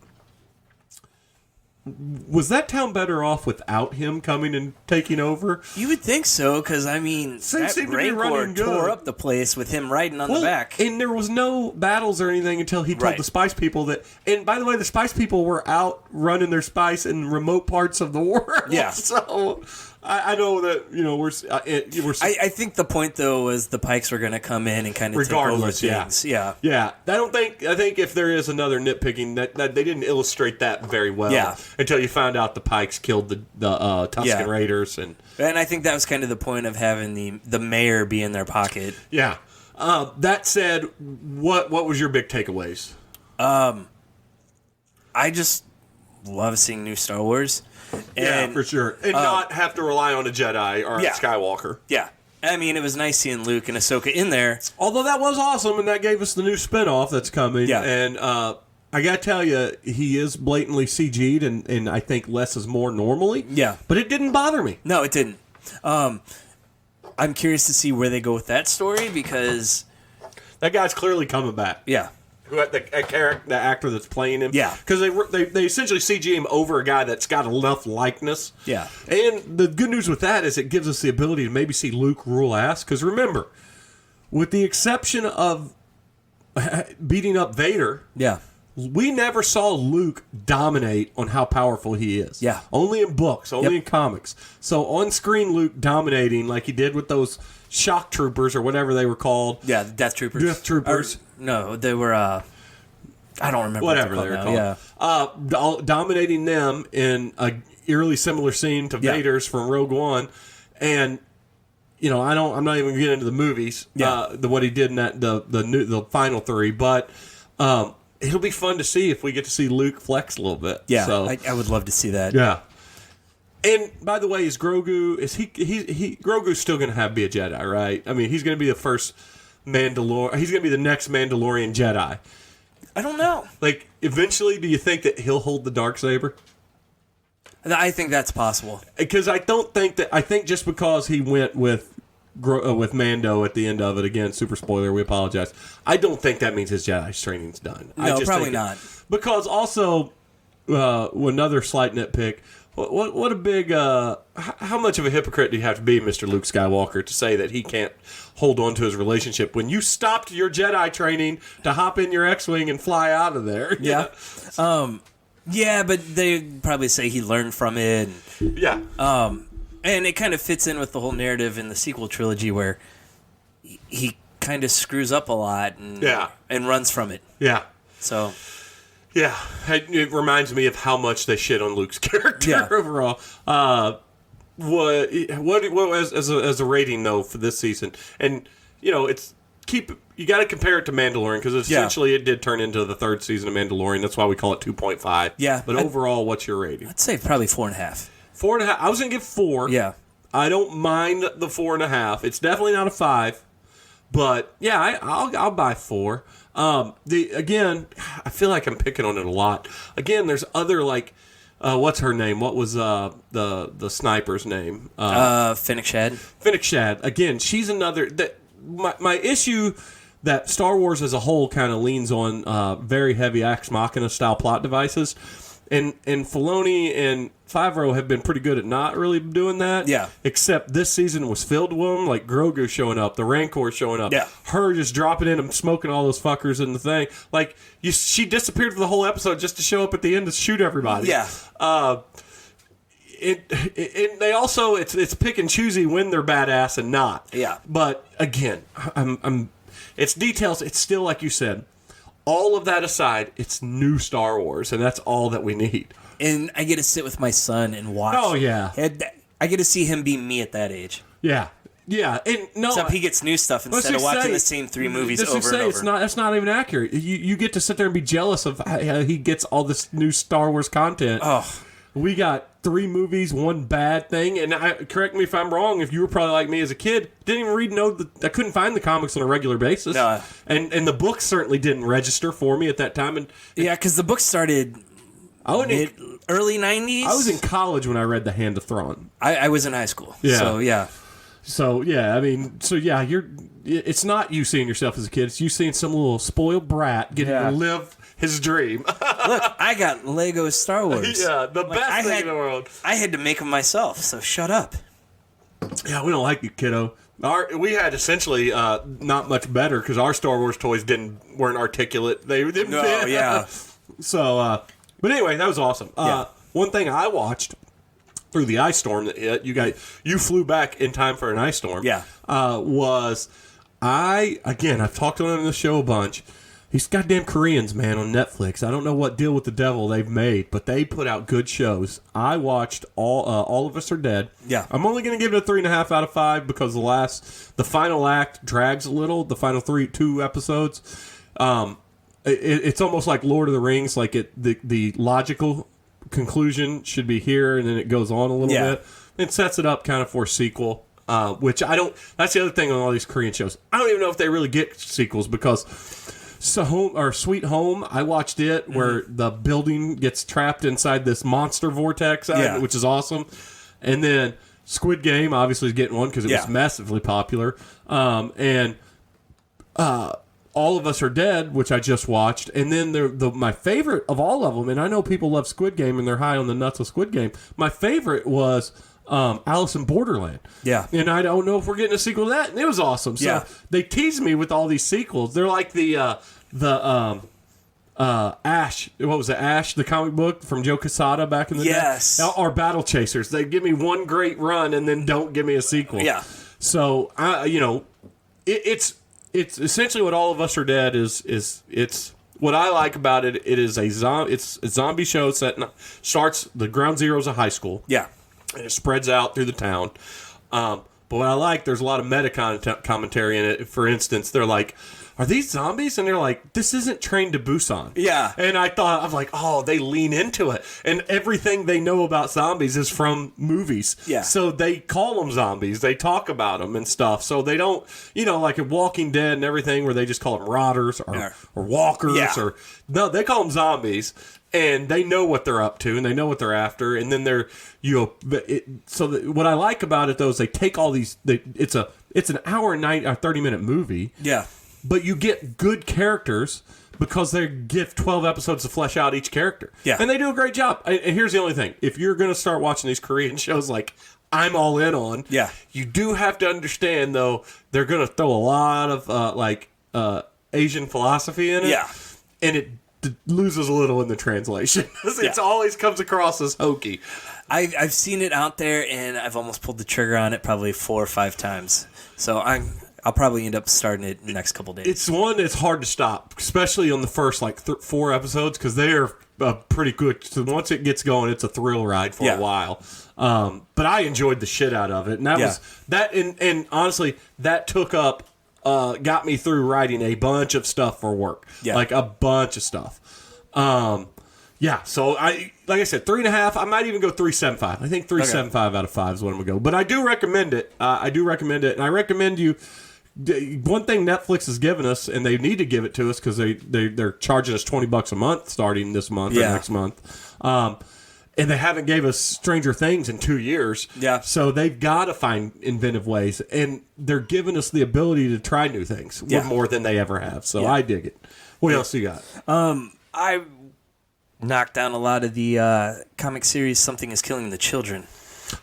Was that town better off without him coming and taking over? You would think so, because, I mean, that Rancor tore up the place with him riding on the back. And there was no battles or anything until he told the Spice People that... And, by the way, the Spice People were out running their spice in remote parts of the world. Yeah. So... I know that we're. I think the point though was the Pikes were going to come in and kind of take over things. Yeah. I think if there is another nitpicking that they didn't illustrate that very well. Yeah. Until you found out the Pikes killed the Tusken Raiders and I think that was kind of the point of having the mayor be in their pocket. Yeah. That said, what was your big takeaways? I just love seeing new Star Wars. And, for sure. And not have to rely on a Jedi or a Skywalker. Yeah. I mean, it was nice seeing Luke and Ahsoka in there. Although that was awesome, and that gave us the new spinoff that's coming. Yeah. And I gotta tell you, he is blatantly CG'd, and I think less is more normally. Yeah. But it didn't bother me. No, it didn't. I'm curious to see where they go with that story because That guy's clearly coming back. yeah. The actor that's playing him. Yeah. Because they essentially CG him over a guy that's got enough likeness. Yeah. And the good news with that is it gives us the ability to maybe see Luke rule ass. Because remember, with the exception of beating up Vader, Yeah. we never saw Luke dominate on how powerful he is. Yeah. Only in books, only in comics. So on screen, Luke dominating like he did with those shock troopers or whatever they were called. Yeah, the Death Troopers. Death Troopers. No, they were. I don't remember Whatever what they were now. called. Yeah. Dominating them in a eerily similar scene to Yeah. Vader's from Rogue One. And, you know, I'm not even getting into the movies, what he did in that the final three, but it'll be fun to see if we get to see Luke flex a little bit. Yeah. So, I would love to see that. yeah. And by the way, is Grogu? Is he Grogu's still going to be a Jedi, right? I mean, he's going to be the first Mandalorian. He's going to be the next Mandalorian Jedi. I don't know. Like, eventually, do you think that he'll hold the Darksaber? I think that's possible. Because I don't think that. I think just because he went with Mando at the end of it, again, super spoiler, we apologize. I don't think that means his Jedi training's done. No, I just probably think not. Because also, another slight nitpick. What a big. How much of a hypocrite do you have to be, Mr. Luke Skywalker, to say that he can't hold on to his relationship when you stopped your Jedi training to hop in your X-wing and fly out of there? Yeah. Yeah, but they probably say he learned from it. Yeah. And it kind of fits in with the whole narrative in the sequel trilogy where he kind of screws up a lot and runs from it. Yeah. So, yeah, it reminds me of how much they shit on Luke's character overall. What as a rating though for this season? And you know, you got to compare it to Mandalorian because essentially it did turn into the third season of Mandalorian. That's why we call it 2.5. Yeah, but overall, what's your rating? I'd say probably 4.5. 4.5. I was gonna give 4. Yeah, I don't mind the 4.5. It's definitely not a 5, but yeah, I'll buy 4. Again, I feel like I'm picking on it a lot. Again, there's other like, what's her name? What was the sniper's name? Fennec Shand. Fennec Shand. Again, she's another that my issue that Star Wars as a whole kind of leans on very heavy Ex Machina style plot devices. And Filoni and Favreau have been pretty good at not really doing that. Yeah. Except this season was filled with them, like Grogu showing up, the Rancor showing up, her just dropping in and smoking all those fuckers in the thing. Like she disappeared for the whole episode just to show up at the end to shoot everybody. Yeah. They also it's pick and choosy when they're badass and not. Yeah. But again, it's details. It's still like you said. All of that aside, it's new Star Wars, and that's all that we need. And I get to sit with my son and watch. Oh, yeah. And I get to see him be me at that age. Yeah. Yeah. And no, except he gets new stuff instead of watching the same 3 movies over and over. That's not even accurate. You get to sit there and be jealous of how he gets all this new Star Wars content. Oh. We got 3 movies, 1 bad thing, and correct me if I'm wrong. If you were probably like me as a kid, didn't even I couldn't find the comics on a regular basis. No. And the books certainly didn't register for me at that time. And yeah, because the book started early 90s. I was in college when I read The Hand of Thrawn. I was in high school. Yeah. So yeah, I mean, it's not you seeing yourself as a kid. It's you seeing some little spoiled brat getting to live his dream. Look, I got Lego Star Wars. Yeah, the best thing in the world. I had to make them myself, so shut up. Yeah, we don't like you, kiddo. We had essentially not much better because our Star Wars toys weren't articulate. They didn't. No, yeah. So, but anyway, that was awesome. One thing I watched through the ice storm that hit you flew back in time for an ice storm. Yeah, I've talked on the show a bunch. These goddamn Koreans, man, on Netflix. I don't know what deal with the devil they've made, but they put out good shows. I watched All of Us Are Dead. Yeah. I'm only going to give it a 3.5 out of 5 because the final act drags a little. The final 2 episodes. It's almost like Lord of the Rings. Like the logical conclusion should be here, and then it goes on a little bit. It sets it up kind of for a sequel. Which I don't. That's the other thing on all these Korean shows. I don't even know if they really get sequels because Sweet Home. I watched it where the building gets trapped inside this monster vortex, which is awesome. And then Squid Game obviously is getting one because it was massively popular. And All of Us Are Dead, which I just watched. And then my favorite of all of them, and I know people love Squid Game and they're high on the nuts of Squid Game. My favorite was Alice in Borderland. Yeah. And I don't know if we're getting a sequel to that. And it was awesome. So they tease me with all these sequels. They're like the Ash. What was it? Ash, the comic book from Joe Quesada back in the day? Or Battle Chasers. They give me one great run and then don't give me a sequel. Yeah. So, it's essentially what All of Us Are Dead is. It's what I like about it. It is it's a zombie show starts the ground zero is a high school. Yeah, and it spreads out through the town. But what I like, there's a lot of meta commentary in it. For instance, they're like, "Are these zombies?" And they're like, "This isn't Train to Busan." Yeah. And I'm like, oh, they lean into it. And everything they know about zombies is from movies. Yeah. So they call them zombies. They talk about them and stuff. So they don't, like in Walking Dead and everything where they just call them rotters or walkers. Yeah. No, they call them zombies. And they know what they're up to and they know what they're after. And then what I like about it, though, is they take all these, it's an hour and 30-minute movie. Yeah. But you get good characters because they give 12 episodes to flesh out each character. Yeah. And they do a great job. And here's the only thing. If you're going to start watching these Korean shows like I'm all in on, you do have to understand, though, they're going to throw a lot of Asian philosophy in it. Yeah. And it loses a little in the translation. It always comes across as hokey. I've seen it out there, and I've almost pulled the trigger on it probably 4 or 5 times. So I'll probably end up starting it in the next couple days. It's one that's hard to stop, especially on the first 4 episodes, because they are pretty good. So once it gets going, it's a thrill ride for a while. But I enjoyed the shit out of it, and that was that. And honestly, that took up. Got me through writing a bunch of stuff for work. Yeah. Like a bunch of stuff. So like I said, 3.5. I might even go 3.75. I think 3.75 out of 5 is what I'm going to go. But I do recommend it. And I recommend you. One thing Netflix has given us, and they need to give it to us because they're charging us $20 a month starting this month or next month. And they haven't gave us Stranger Things in 2 years. Yeah. So they've got to find inventive ways. And they're giving us the ability to try new things more than they ever have. So I dig it. What else you got? I knocked down a lot of the comic series Something is Killing the Children.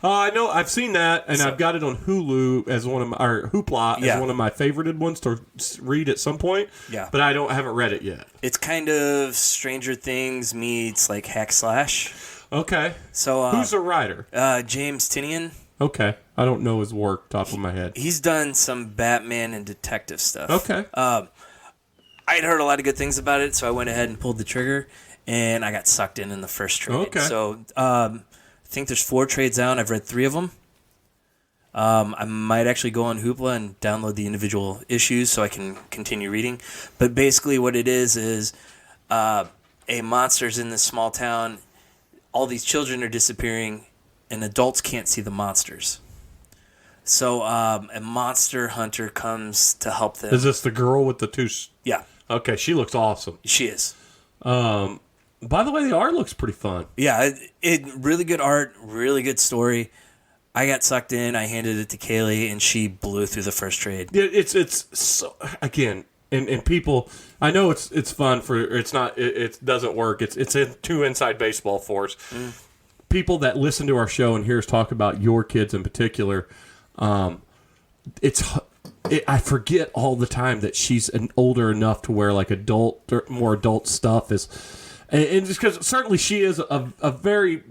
I know. I've seen that, and I've got it on Hulu as one of my, or Hoopla as one of my favorited ones to read at some point. Yeah. But I haven't read it yet. It's kind of Stranger Things meets like hack slash. Okay. So who's the writer? James Tynion. Okay. I don't know his work top of my head. He's done some Batman and detective stuff. Okay. I'd heard a lot of good things about it, so I went ahead and pulled the trigger, and I got sucked in the first trade. Okay. So I think there's 4 trades out. I've read 3 of them. I might actually go on Hoopla and download the individual issues so I can continue reading. But basically what it is a monster's in this small town. All these children are disappearing, and adults can't see the monsters. So a monster hunter comes to help them. Is this the girl with the 2? Yeah. Okay, she looks awesome. She is. By the way, the art looks pretty fun. Yeah, it really good art, really good story. I got sucked in. I handed it to Kaylee, and she blew through the first trade. Yeah, it's so, again. And people, I know it's fun for it's not it doesn't work. It's too inside baseball for us. People that listen to our show and hear us talk about your kids in particular, I forget all the time that she's older enough to where like more adult stuff is, and just because certainly she is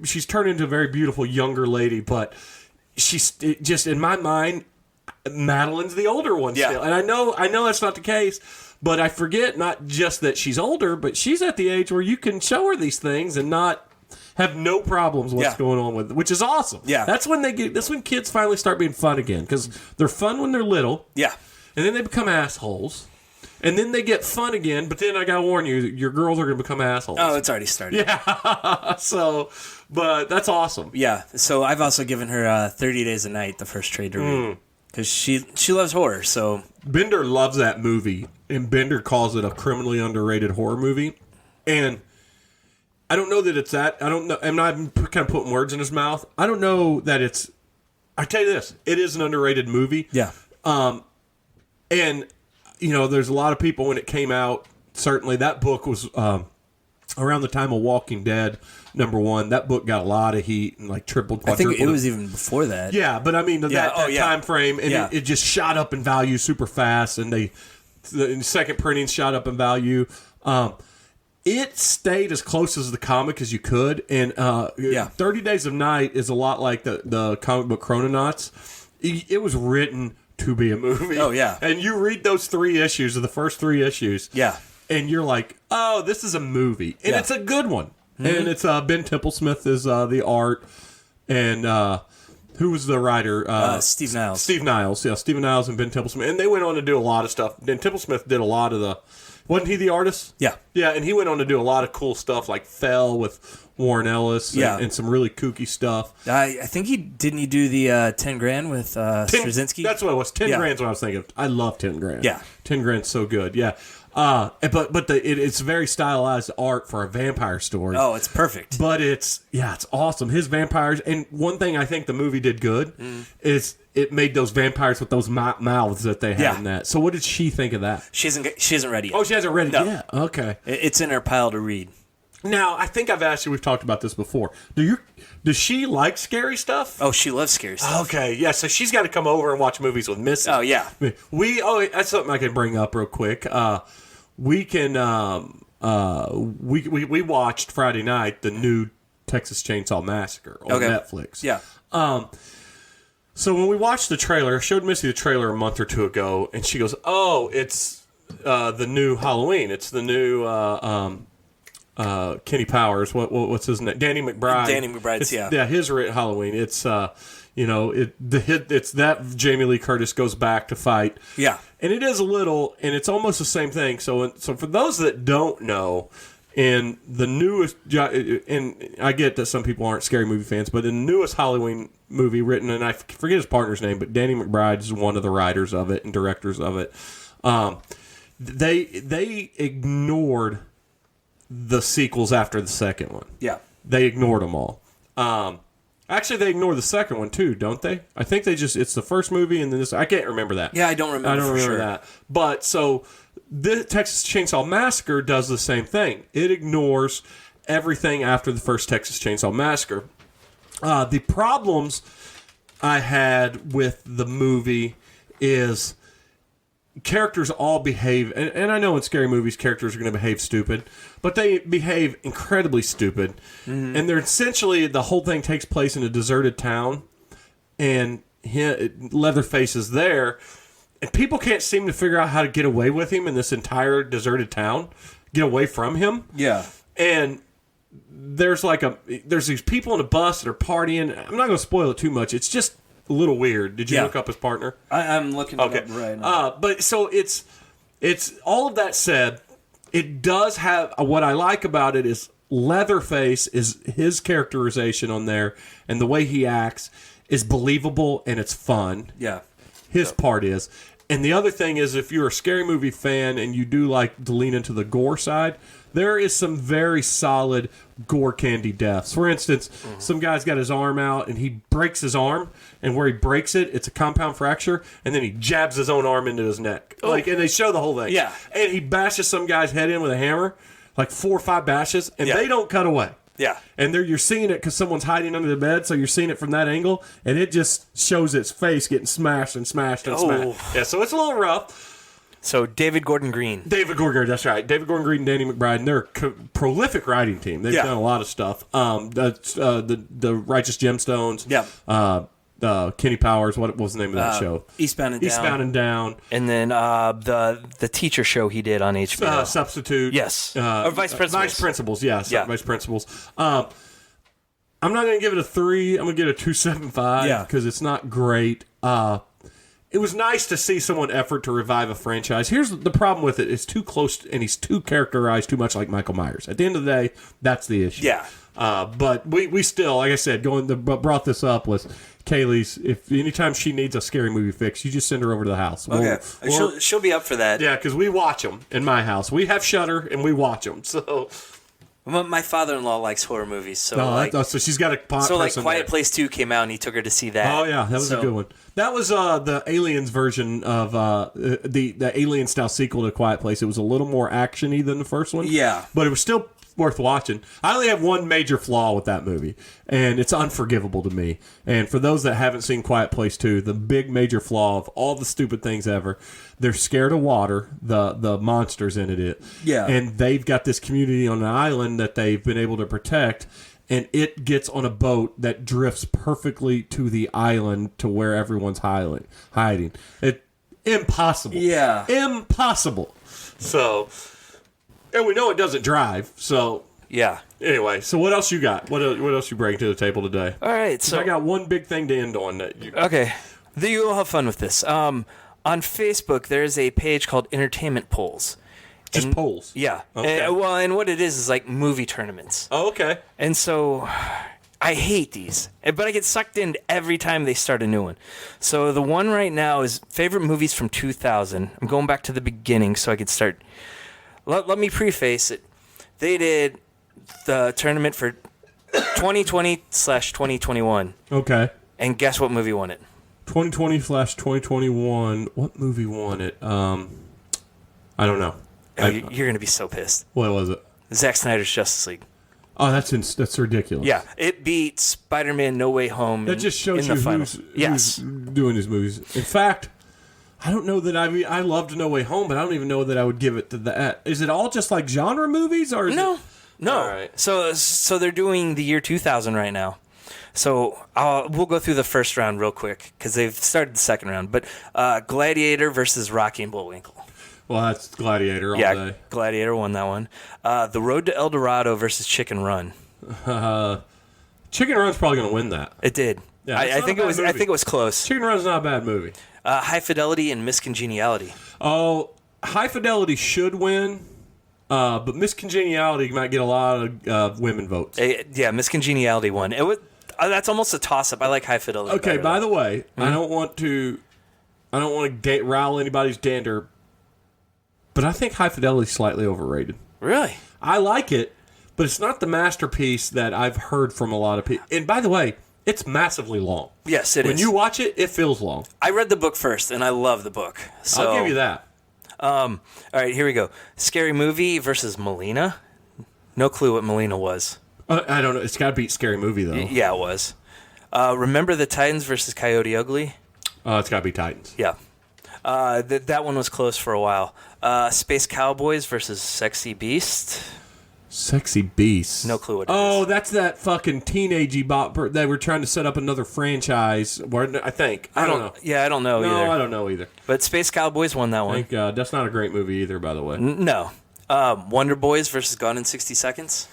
she's turned into a very beautiful younger lady, but she's just in my mind. Madeline's the older one still. And I know that's not the case, but I forget not just that she's older, but she's at the age where you can show her these things and not have no problems what's going on with it, which is awesome. Yeah. That's when kids finally start being fun again, because they're fun when they're little. Yeah. And then they become assholes. And then they get fun again, but then I gotta warn you, your girls are gonna become assholes. Oh, it's already started. Yeah. But that's awesome. Yeah. So I've also given her 30 days a night, the first trade to read. because she loves horror. So Bender loves that movie, and Bender calls it a criminally underrated horror movie. And I don't know that it's that. I don't know. I'm not kind of putting words in his mouth. I don't know that it's. I tell you this, it is an underrated movie. Yeah. And there's a lot of people when it came out. Certainly, that book was around the time of Walking Dead #1. That book got a lot of heat and like tripled, quadrupled. I think it was even before that. Yeah, but I mean that time frame, and Yeah. it just shot up in value super fast, and the second printing shot up in value. It stayed as close as the comic as you could, and 30 Days of Night is a lot like the comic book Chrononauts. It was written to be a movie. Oh, yeah. And you read those 3 issues, of the first 3 issues, Yeah. and you're like, oh, this is a movie. And it's a good one. Mm-hmm. And it's Ben Templesmith is the art, and who was the writer? Steve Niles. Steve Niles, yeah, Stephen Niles and Ben Templesmith. And they went on to do a lot of stuff. Ben Templesmith did a lot of the... Wasn't he the artist? Yeah. Yeah, and he went on to do a lot of cool stuff like Fell with Warren Ellis and some really kooky stuff. I think he do the 10 grand with Straczynski. That's what it was. 10 grand's what I was thinking of. I love 10 grand. Yeah. 10 grand's so good, yeah. But it's very stylized art for a vampire story. Oh, it's perfect. But it's awesome. His vampires, and one thing I think the movie did good is it made those vampires with those mouths that they had in that. So what did she think of that? She isn't ready yet. Oh, she hasn't read it No. yet? Okay. It's in her pile to read. Now, I think I've asked you, we've talked about this before. Does she like scary stuff? Oh, she loves scary stuff. Okay, yeah, so she's got to come over and watch movies with Missy. Oh, yeah. That's something I can bring up real quick. We watched Friday night the new Texas Chainsaw Massacre on Netflix. Yeah. So when we watched the trailer, I showed Missy the trailer a month or 2 ago, and she goes, "Oh, it's the new Halloween. It's the new Kenny Powers. What's his name? Danny McBride. Danny McBride's his Halloween. It's it's that Jamie Lee Curtis goes back to fight. Yeah, and it is a little, and it's almost the same thing. So for those that don't know, in the newest, and I get that some people aren't scary movie fans, but in the newest Halloween movie written, and I forget his partner's name, but Danny McBride is one of the writers of it and directors of it. They ignored the sequels after the second one. Yeah. They ignored them all. Actually, they ignore the second one too, don't they? I think it's the first movie and then this. I can't remember that. Yeah, I don't remember that. But so the Texas Chainsaw Massacre does the same thing. It ignores everything after the first Texas Chainsaw Massacre. The problems I had with the movie is characters all behave, and I know in scary movies characters are going to behave stupid, but they behave incredibly stupid. Mm-hmm. And they're essentially, the whole thing takes place in a deserted town, and Leatherface is there, and people can't seem to figure out how to get away with him in this entire deserted town, get away from him. Yeah. And there's these people in a bus that are partying. I'm not going to spoil it too much. It's just a little weird. Did you look up his partner? I'm looking it up right now. But so it's all of that said, it does have, what I like about it is Leatherface is his characterization on there, and the way he acts is believable and it's fun. Yeah. His part is. And the other thing is, if you're a scary movie fan and you do like to lean into the gore side, there is some very solid gore candy deaths. For instance, some guy's got his arm out and he breaks his arm, and where he breaks it, it's a compound fracture, and then he jabs his own arm into his neck. And they show the whole thing. Yeah. And he bashes some guy's head in with a hammer, like 4 or 5 bashes, and they don't cut away. Yeah. And you're seeing it because someone's hiding under the bed, so you're seeing it from that angle, and it just shows its face getting smashed and smashed and smashed. Yeah, so it's a little rough. So David Gordon Green. That's right. David Gordon Green and Danny McBride, and they're a prolific writing team. They've done a lot of stuff. The Righteous Gemstones. Yeah. Kenny Powers. What was the name of that show? Eastbound and Down. Eastbound and Down. And then the teacher show he did on HBO. Substitute. Yes. Or Vice Principals. Vice Principals, yes. Yeah. Vice Principals. I'm not going to give it a 3. I'm going to give it a 2.75 because it's not great. it was nice to see someone effort to revive a franchise. Here's the problem with it. It's too close, and he's too characterized too much like Michael Myers. At the end of the day, that's the issue. Yeah. But we still, like I said, brought this up was Kaylee's. If anytime she needs a scary movie fix, you just send her over to the house. Okay. She'll be up for that. Yeah, because we watch them in my house. We have Shudder, and we watch them. So... My father-in-law likes horror movies, so so she's got a Quiet Place 2 came out, and he took her to see that. Oh yeah, that was a good one. That was the Aliens version of the Alien style sequel to Quiet Place. It was a little more actiony than the first one. Yeah, but it was still worth watching. I only have one major flaw with that movie, and it's unforgivable to me. And for those that haven't seen Quiet Place 2, the big major flaw of all the stupid things ever, they're scared of water, the monsters in it. Yeah. And they've got this community on an island that they've been able to protect, and it gets on a boat that drifts perfectly to the island to where everyone's hiding. Impossible. Yeah. Impossible. So... And we know it doesn't drive, so... Yeah. Anyway, so what else you got? What else you bring to the table today? All right, so... I got one big thing to end on. Okay. You will have fun with this. On Facebook, there's a page called Entertainment Polls. Just polls? Yeah. Okay. And what it is like movie tournaments. Oh, okay. And so... I hate these, but I get sucked in every time they start a new one. So the one right now is favorite movies from 2000. I'm going back to the beginning so I could start... Let me preface it. They did the tournament for 2020/2021. Okay. And guess what movie won it? 2020/2021. What movie won it? I don't know. Oh, you're going to be so pissed. What was it? Zack Snyder's Justice League. Oh, that's ridiculous. Yeah, it beat Spider-Man No Way Home. That just shows you who's doing these movies. In fact... I don't know that I loved No Way Home, but I don't even know that I would give it to that. Is it all just like genre movies, or no? All right. So they're doing the year 2000 right now. So we'll go through the first round real quick because they've started the second round. But Gladiator versus Rocky and Bullwinkle. Well, that's Gladiator all day. Gladiator won that one. The Road to El Dorado versus Chicken Run. Chicken Run's probably going to win that. It did. Yeah, I think it was. I think it was close. Chicken Run's not a bad movie. High Fidelity and Miss Congeniality. Oh, High Fidelity should win, but Miss Congeniality might get a lot of women votes. Yeah, Miss Congeniality won. It was. That's almost a toss-up. I like High Fidelity. Okay, by the way, I don't want to rile anybody's dander, but I think High Fidelity is slightly overrated. Really? I like it, but it's not the masterpiece that I've heard from a lot of people. And by the way, it's massively long. Yes, it is. When you watch it, it feels long. I read the book first, and I love the book. So, I'll give you that. All right, here we go. Scary Movie versus Melina. No clue what Melina was. I don't know. It's got to beat Scary Movie, though. Yeah, it was. Remember the Titans versus Coyote Ugly? It's got to be Titans. Yeah. That one was close for a while. Space Cowboys versus Sexy Beast. Sexy Beast. No clue what it is. Oh, that's that fucking teenagey bot. They were trying to set up another franchise. I think. I don't know. Yeah, I don't know either. No, I don't know either. But Space Cowboys won that one. I think that's not a great movie either, by the way. No. Wonder Boys versus Gone in 60 Seconds.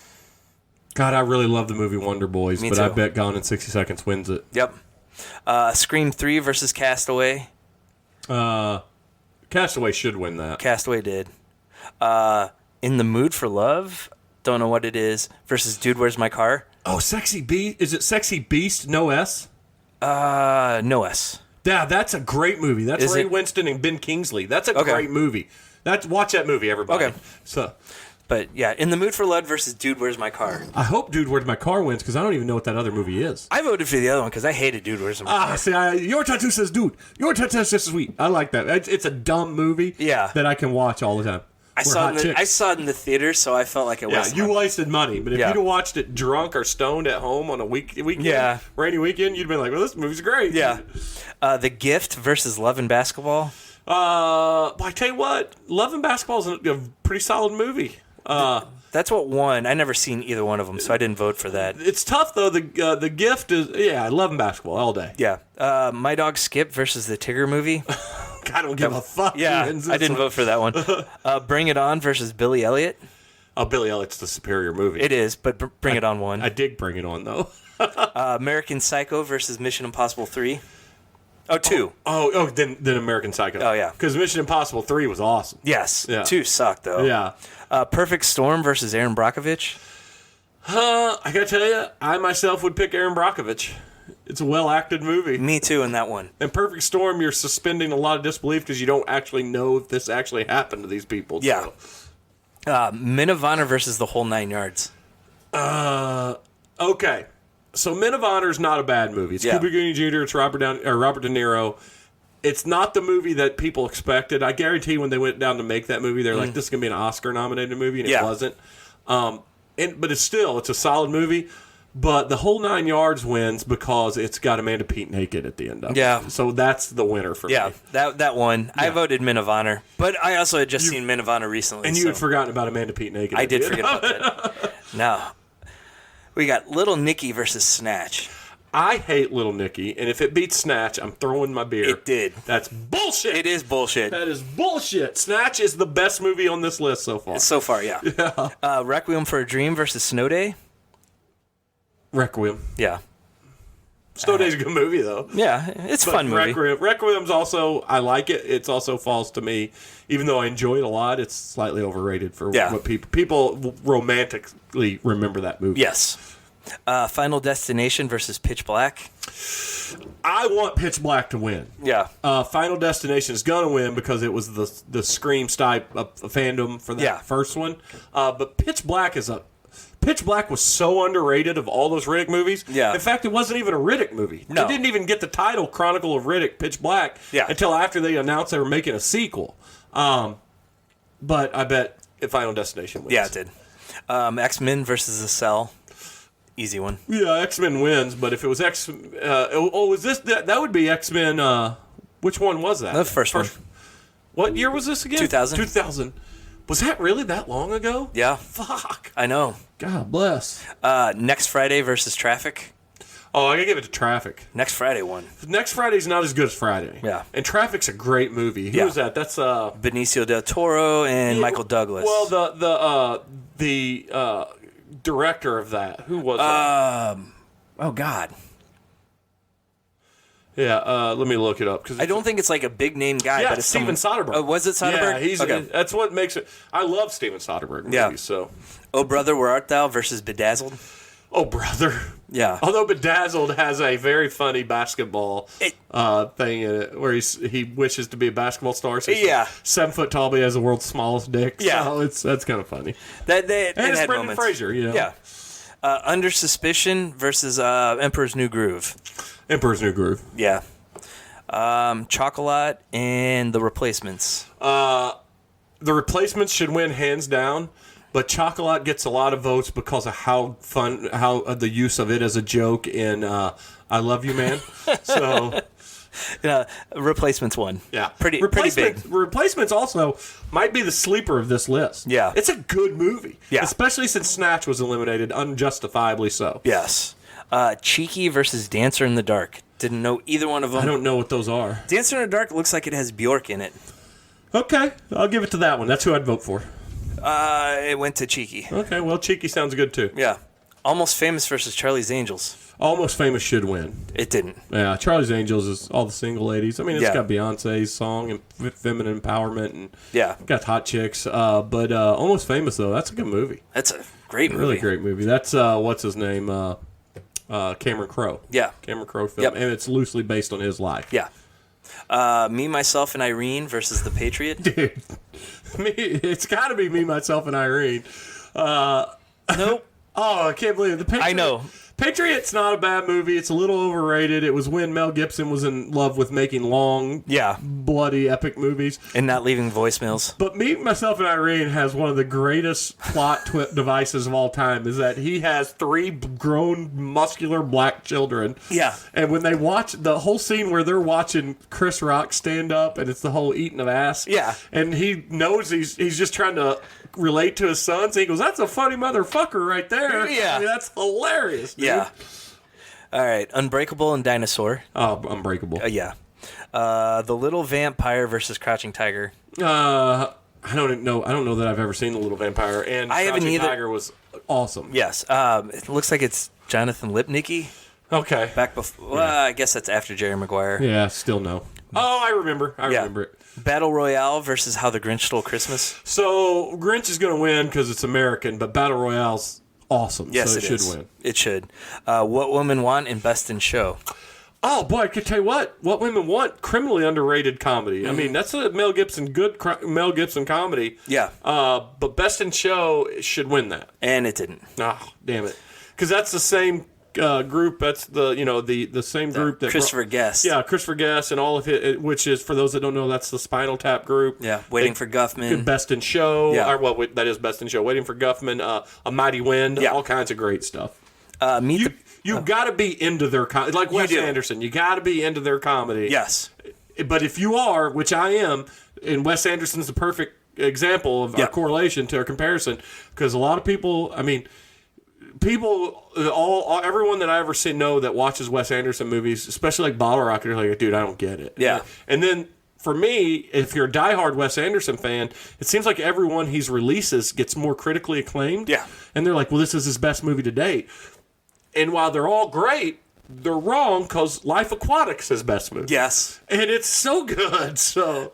God, I really love the movie Wonder Boys, but too. I bet Gone in 60 Seconds wins it. Yep. Scream 3 versus Castaway. Castaway should win that. Castaway did. In the Mood for Love. Don't know what it is. Versus Dude, Where's My Car? Oh, Sexy Beast. Is it Sexy Beast? No S? No S. Yeah, that's a great movie. That's Is Ray it? Winston and Ben Kingsley. That's a Okay. great movie. Watch that movie, everybody. Okay. So, But yeah, In the Mood for Love versus Dude, Where's My Car? I hope Dude, Where's My Car wins because I don't even know what that other movie is. I voted for the other one because I hated Dude, Where's My Car. See, your tattoo says dude. Your tattoo says sweet. I like that. It's a dumb movie that I can watch all the time. I saw it in the theater, so I felt like it was. Yeah, you wasted money. But if you'd have watched it drunk or stoned at home on a weekend, rainy weekend, you'd been like, well, this movie's great. Yeah. The Gift versus Love and Basketball. I tell you what, Love and Basketball is a pretty solid movie. That's what won. I never seen either one of them, so I didn't vote for that. It's tough, though. The Gift is, Love and Basketball all day. Yeah. My Dog Skip versus the Tigger movie. I don't give a fuck. Yeah, I didn't vote for that one. Bring It On versus Billy Elliot. Oh, Billy Elliot's the superior movie. It is, but Bring It On won. I dig Bring It On, though. American Psycho versus Mission Impossible 3. Oh, 2. Then American Psycho. Oh, yeah. Because Mission Impossible 3 was awesome. Yes. Yeah. 2 sucked, though. Yeah. Perfect Storm versus Aaron Brockovich. I gotta tell you, I myself would pick Aaron Brockovich. It's a well-acted movie. Me too in that one. In Perfect Storm, you're suspending a lot of disbelief because you don't actually know if this actually happened to these people. Yeah. So. Men of Honor versus The Whole Nine Yards. Okay. So Men of Honor is not a bad movie. It's Cuba Gooding Jr., it's Robert De Niro. It's not the movie that people expected. I guarantee when they went down to make that movie, they're like, this is going to be an Oscar-nominated movie, and it wasn't. But it's a solid movie. But The Whole Nine Yards wins because it's got Amanda Peet naked at the end of it. Yeah. So that's the winner for me. Yeah, that one. Yeah. I voted Men of Honor. But I also had just seen Men of Honor recently. And you had forgotten about Amanda Peet naked. I did forget about that. Now, we got Little Nicky versus Snatch. I hate Little Nicky, and if it beats Snatch, I'm throwing my beer. It did. That's bullshit. It is bullshit. That is bullshit. Snatch is the best movie on this list so far. So far, yeah. Requiem for a Dream versus Snow Day. Requiem. Yeah. Snow Day's a good movie, though. Yeah, it's a fun movie. Requiem's also, I like it. It's also falls to me. Even though I enjoy it a lot, it's slightly overrated for what people romantically remember that movie. Yes. Final Destination versus Pitch Black. I want Pitch Black to win. Yeah. Final Destination is going to win because it was the Scream type of fandom for that first one. But Pitch Black was so underrated of all those Riddick movies. Yeah. In fact, it wasn't even a Riddick movie. No. It didn't even get the title Chronicle of Riddick, Pitch Black, until after they announced they were making a sequel. But I bet Final Destination wins. Yeah, it did. X-Men versus The Cell. Easy one. Yeah, X-Men wins, but if it was was this... That would be X-Men... which one was that? The first one. What year was this again? 2000. 2000. Was that really that long ago? Yeah. Fuck. I know. God bless. Next Friday versus Traffic. Oh, I gotta give it to Traffic. Next Friday won. Next Friday's not as good as Friday. Yeah. And Traffic's a great movie. Who is that? That's Benicio del Toro and Michael Douglas. Well, the director of that. Who was it? Oh God. Yeah, let me look it up. I don't think it's like a big name guy, but it's Steven Soderbergh. Oh, was it Soderbergh? Yeah, that's what makes it. I love Steven Soderbergh movies. Yeah. So. Oh Brother, Where Art Thou versus Bedazzled. Oh Brother. Yeah. Although Bedazzled has a very funny basketball thing in it, where he wishes to be a basketball star. So he's 7 foot tall, but he has the world's smallest dick. Yeah. So that's kind of funny. And it's Brendan Fraser. You know. Yeah. Under Suspicion versus Emperor's New Groove. Emperor's New Groove. Yeah. Chocolat and The Replacements. The Replacements should win hands down, but Chocolat gets a lot of votes because of how the use of it as a joke in I Love You Man. So Replacements won. Yeah. Pretty big. Replacements also might be the sleeper of this list. Yeah. It's a good movie. Yeah. Especially since Snatch was eliminated, unjustifiably so. Yes. Cheeky versus Dancer in the Dark. Didn't know either one of them. I don't know what those are. Dancer in the Dark looks like it has Bjork in it. Okay. I'll give it to that one. That's who I'd vote for. It went to Cheeky. Okay, well, Cheeky sounds good, too. Yeah. Almost Famous versus Charlie's Angels. Almost Famous should win. It didn't. Yeah, Charlie's Angels is all the single ladies. I mean, it's got Beyonce's song and feminine empowerment and got hot chicks. But Almost Famous, though, that's a good movie. That's a great movie. Really great movie. That's, what's his name? Cameron Crowe. Yeah. Cameron Crowe film. And it's loosely based on his life. Yeah. Me, Myself, and Irene versus The Patriot. Dude. It's got to be Me, Myself, and Irene. Nope. Oh, I can't believe it. The Patriot. I know. Patriot's not a bad movie. It's a little overrated. It was when Mel Gibson was in love with making long, bloody, epic movies. And not leaving voicemails. But Me, Myself, and Irene has one of the greatest plot devices of all time, is that he has 3 grown, muscular black children. Yeah. And when they watch the whole scene where they're watching Chris Rock stand up, and it's the whole eating of ass. Yeah. And he knows he's just trying to relate to his sons. And he goes, "That's a funny motherfucker right there." Yeah. I mean, that's hilarious, dude. Yeah. All right. Unbreakable and Dinosaur. Oh, Unbreakable. Yeah. The Little Vampire versus Crouching Tiger. I don't know that I've ever seen The Little Vampire, and I haven't Crouching either. Tiger was awesome. Yes. It looks like it's Jonathan Lipnicki. Okay. Back before, well, I guess that's after Jerry Maguire. Yeah, still no. Oh, I remember. I remember it. Battle Royale versus How the Grinch Stole Christmas. So Grinch is going to win because it's American, but Battle Royale's awesome. Yes, so it should is. win. It should. What Women Want in Best in Show. Oh boy, I could tell you what women want: criminally underrated comedy. I mean, that's a Mel Gibson Mel Gibson comedy. Yeah. But Best in Show should win that. And it didn't. Oh, damn it! Because that's the same group. That's the same group that Christopher Guest. Yeah, Christopher Guest and all of it, which is, for those that don't know, that's the Spinal Tap group. Yeah, Waiting for Guffman. Best in Show. Yeah. That is Best in Show. Waiting for Guffman. A Mighty Wind. Yeah. All kinds of great stuff. You got to be into their comedy. Like Wes Anderson, you got to be into their comedy. Yes. But if you are, which I am, and Wes Anderson's the perfect example of our correlation to our comparison, because a lot of people, I mean, everyone that I ever know that watches Wes Anderson movies, especially like Bottle Rocket, are like, dude, I don't get it. Yeah. And then for me, if you're a diehard Wes Anderson fan, it seems like everyone he releases gets more critically acclaimed. Yeah. And they're like, well, this is his best movie to date. And while they're all great, they're wrong, because Life Aquatic's his best movie. Yes. And it's so good. So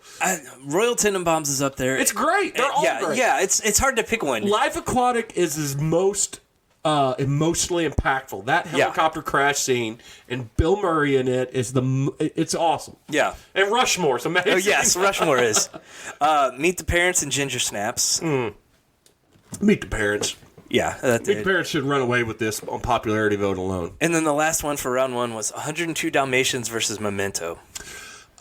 Royal Tenenbaums is up there. it's great. They're all great. Yeah, it's hard to pick one. Life Aquatic is his most emotionally impactful. That helicopter crash scene and Bill Murray in it is it's awesome. Yeah. And Rushmore's amazing. Oh, yes, Rushmore is. Meet the Parents and Ginger Snaps. Meet the Parents. Yeah, Meet the Parents should run away with this on popularity vote alone. And then the last one for round one was 102 Dalmatians versus Memento.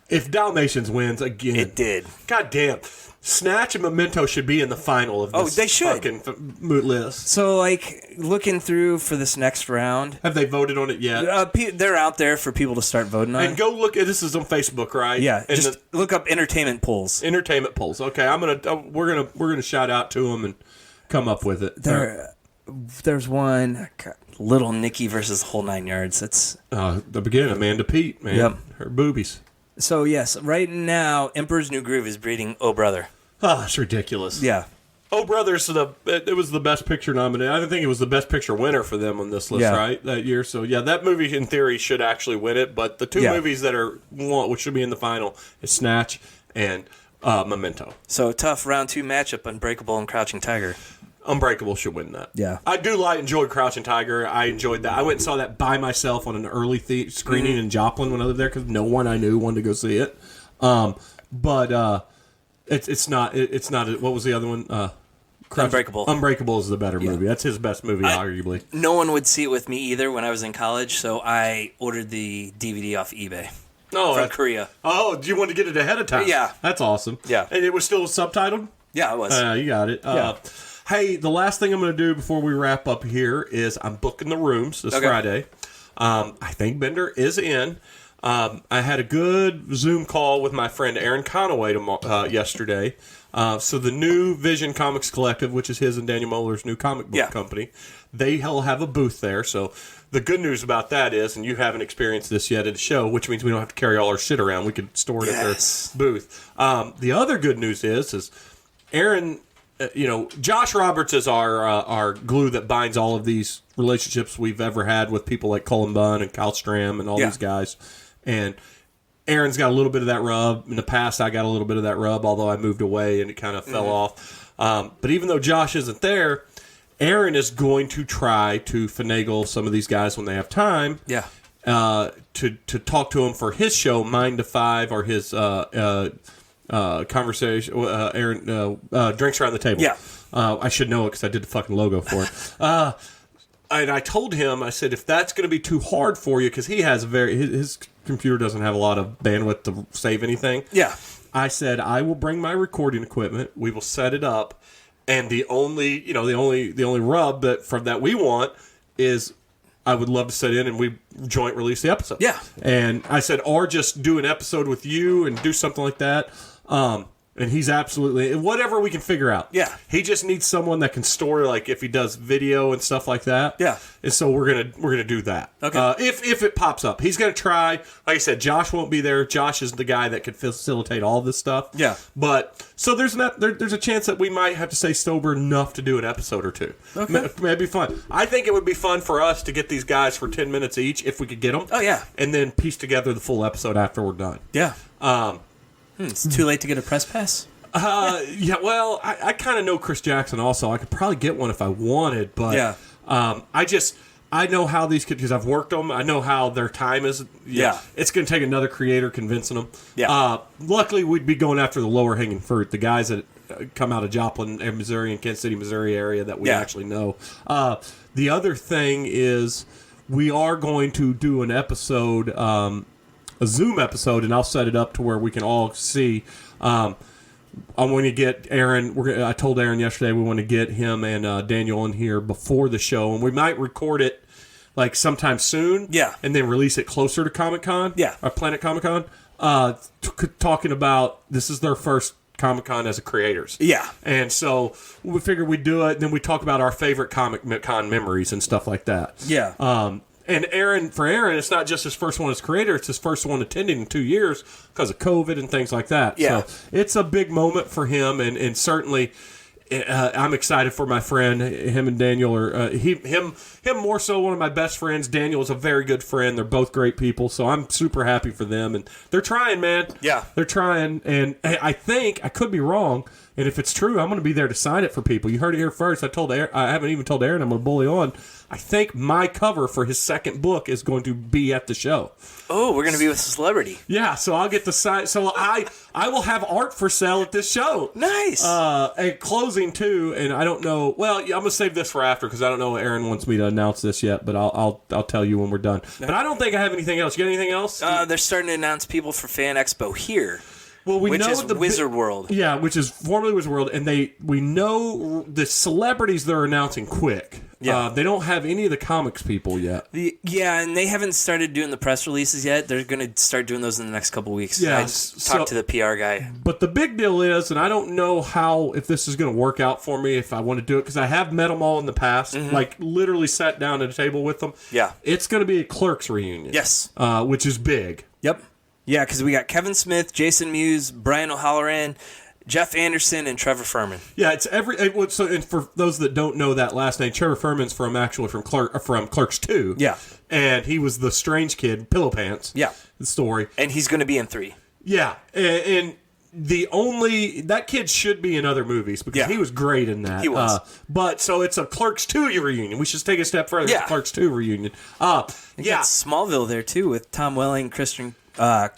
If Dalmatians wins again, It did. God damn. Snatch and Memento should be in the final of this they should. fucking moot list. So, like, looking through for this next round, Have they voted on it yet? they're out there for people to start voting on. And go look at this. Is on Facebook, right? Yeah, and just look up entertainment polls. entertainment polls. Okay, we're gonna shout out to them and come up with it. There's one, Little Nicky versus Whole 9 Yards. It's the beginning, Amanda Peet, man. Yep. Her boobies. so yes. Right now, Emperor's New Groove is breeding Oh Brother. Oh, it's ridiculous. Yeah, Oh Brothers, it was the best picture nominee. I think it was the best picture winner for them on this list, right, that year. So yeah, that movie in theory should actually win it. But the two movies that which should be in the final is Snatch and Memento. So tough round two matchup: Unbreakable and Crouching Tiger. Unbreakable should win that. Yeah. I do enjoy Crouching Tiger. I enjoyed that. I went and saw that by myself on an early screening in Joplin when I lived there, because no one I knew wanted to go see it. But it's not. What was the other one? Unbreakable. Unbreakable is the better movie. That's his best movie, arguably. No one would see it with me either when I was in college, so I ordered the DVD off eBay from Korea. Oh, do you want to get it ahead of time? Yeah. That's awesome. Yeah. And it was still subtitled? Yeah, it was. You got it. Yeah. Hey, the last thing I'm going to do before we wrap up here is I'm booking the rooms this Friday. I think Bender is in. I had a good Zoom call with my friend Aaron Conaway yesterday. So the New Vision Comics Collective, which is his and Daniel Moeller's new comic book company, they'll have a booth there. So the good news about that is, and you haven't experienced this yet at the show, which means we don't have to carry all our shit around. We could store it at their booth. The other good news is Aaron... Josh Roberts is our glue that binds all of these relationships we've ever had with people like Cullen Bunn and Kyle Stram and all these guys. And Aaron's got a little bit of that rub. In the past, I got a little bit of that rub, although I moved away and it kind of fell off. But even though Josh isn't there, Aaron is going to try to finagle some of these guys when they have time. Yeah. To talk to them for his show, Mind to Five, or his... conversation, Aaron, Drinks Around the Table. Yeah. I should know it because I did the fucking logo for it. And I told him, I said, if that's going to be too hard for you, because he has his computer doesn't have a lot of bandwidth to save anything. Yeah. I said, I will bring my recording equipment. We will set it up. And the only rub that we want is, I would love to sit in and we joint release the episode. Yeah. And I said, or just do an episode with you and do something like that. And he's absolutely whatever we can figure out. Yeah. He just needs someone that can store, like if he does video and stuff like that. Yeah. And so we're gonna do that. Okay. If it pops up, he's gonna try. Like I said, Josh won't be there. Josh is the guy that could facilitate all this stuff. Yeah. But so there's a chance that we might have to stay sober enough to do an episode or two. Okay. Maybe be fun. I think it would be fun for us to get these guys for 10 minutes each if we could get them. Oh yeah. And then piece together the full episode after we're done. Yeah. It's too late to get a press pass. Yeah, well, I kind of know Chris Jackson also. I could probably get one if I wanted, but Yeah. I know how these kids, because I've worked them. I know how their time is. Yeah. It's going to take another creator convincing them. Yeah. Luckily, we'd be going after the lower hanging fruit, the guys that come out of Joplin, Missouri, and Kansas City, Missouri area that we actually know. The other thing is we are going to do an episode, a Zoom episode, and I'll set it up to where we can all see. I want to get Aaron. I told Aaron yesterday we want to get him and Daniel in here before the show, and we might record it like sometime soon. Yeah. And then release it closer to Comic-Con. Yeah. Or Planet Comic-Con. Talking about this is their first Comic-Con as a creators. Yeah. And so we figured we'd do it, and then we talk about our favorite Comic-Con memories and stuff like that. Yeah. And for Aaron, it's not just his first one as creator; it's his first one attending in 2 years because of COVID and things like that. Yeah. So it's a big moment for him, and certainly I'm excited for my friend. Him and Daniel are him more so one of my best friends. Daniel is a very good friend. They're both great people, so I'm super happy for them, and they're trying, man. Yeah. They're trying, and I think I could be wrong. And if it's true, I'm going to be there to sign it for people. You heard it here first. I haven't even told Aaron. I'm going to bully on. I think my cover for his second book is going to be at the show. Oh, we're going to be with a celebrity. Yeah, so I'll get the sign. So I will have art for sale at this show. Nice. And closing too. And I don't know. Well, I'm going to save this for after because I don't know if Aaron wants me to announce this yet. But I'll tell you when we're done. But I don't think I have anything else. You got anything else? They're starting to announce people for Fan Expo here. Well, we which know is Wizard World. Yeah, which is formerly Wizard World, and we know the celebrities they're announcing quick. Yeah. They don't have any of the comics people yet. Yeah, and they haven't started doing the press releases yet. They're going to start doing those in the next couple of weeks. Yeah, I talked to the PR guy. But the big deal is, and I don't know if this is going to work out for me if I want to do it, because I have met them all in the past, like literally sat down at a table with them. Yeah. It's going to be a Clerks Reunion. Yes. Which is big. Yep. Yeah, because we got Kevin Smith, Jason Mewes, Brian O'Halloran, Jeff Anderson, and Trevor Furman. Yeah, it's and for those that don't know that last name, Trevor Furman's from Clerks 2. Yeah. And he was the strange kid, Pillow Pants. Yeah. The story. And he's going to be in 3. Yeah, and that kid should be in other movies because he was great in that. He was. But so it's a Clerks 2 reunion. We should take a step further. Yeah. It's a Clerks 2 reunion. Got Smallville there too with Tom Welling, Christian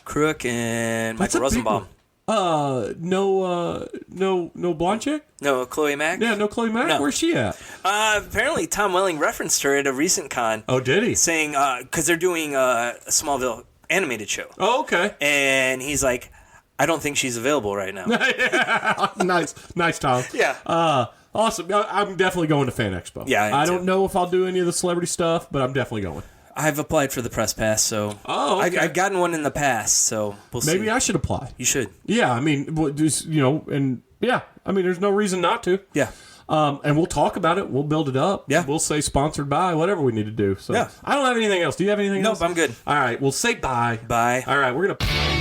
Crook, and That's Michael a big Rosenbaum. No blonde chick? No, Chloe Mack? Yeah, no Chloe Mack? No. Where's she at? Apparently Tom Welling referenced her at a recent con. Oh, did he? Saying, because they're doing a Smallville animated show. Oh, okay. And he's like, I don't think she's available right now. Nice, Tom. Yeah. Awesome. I'm definitely going to Fan Expo. Yeah, I don't know if I'll do any of the celebrity stuff, but I'm definitely going. I've applied for the press pass, so okay. I've gotten one in the past, so we'll see. Maybe I should apply. You should. Yeah, I mean, there's no reason not to. Yeah. And we'll talk about it. We'll build it up. Yeah. We'll say sponsored by, whatever we need to do. So yeah. I don't have anything else. Do you have anything else? Nope, I'm good. All right, we'll say bye. Bye. All right, we're going to...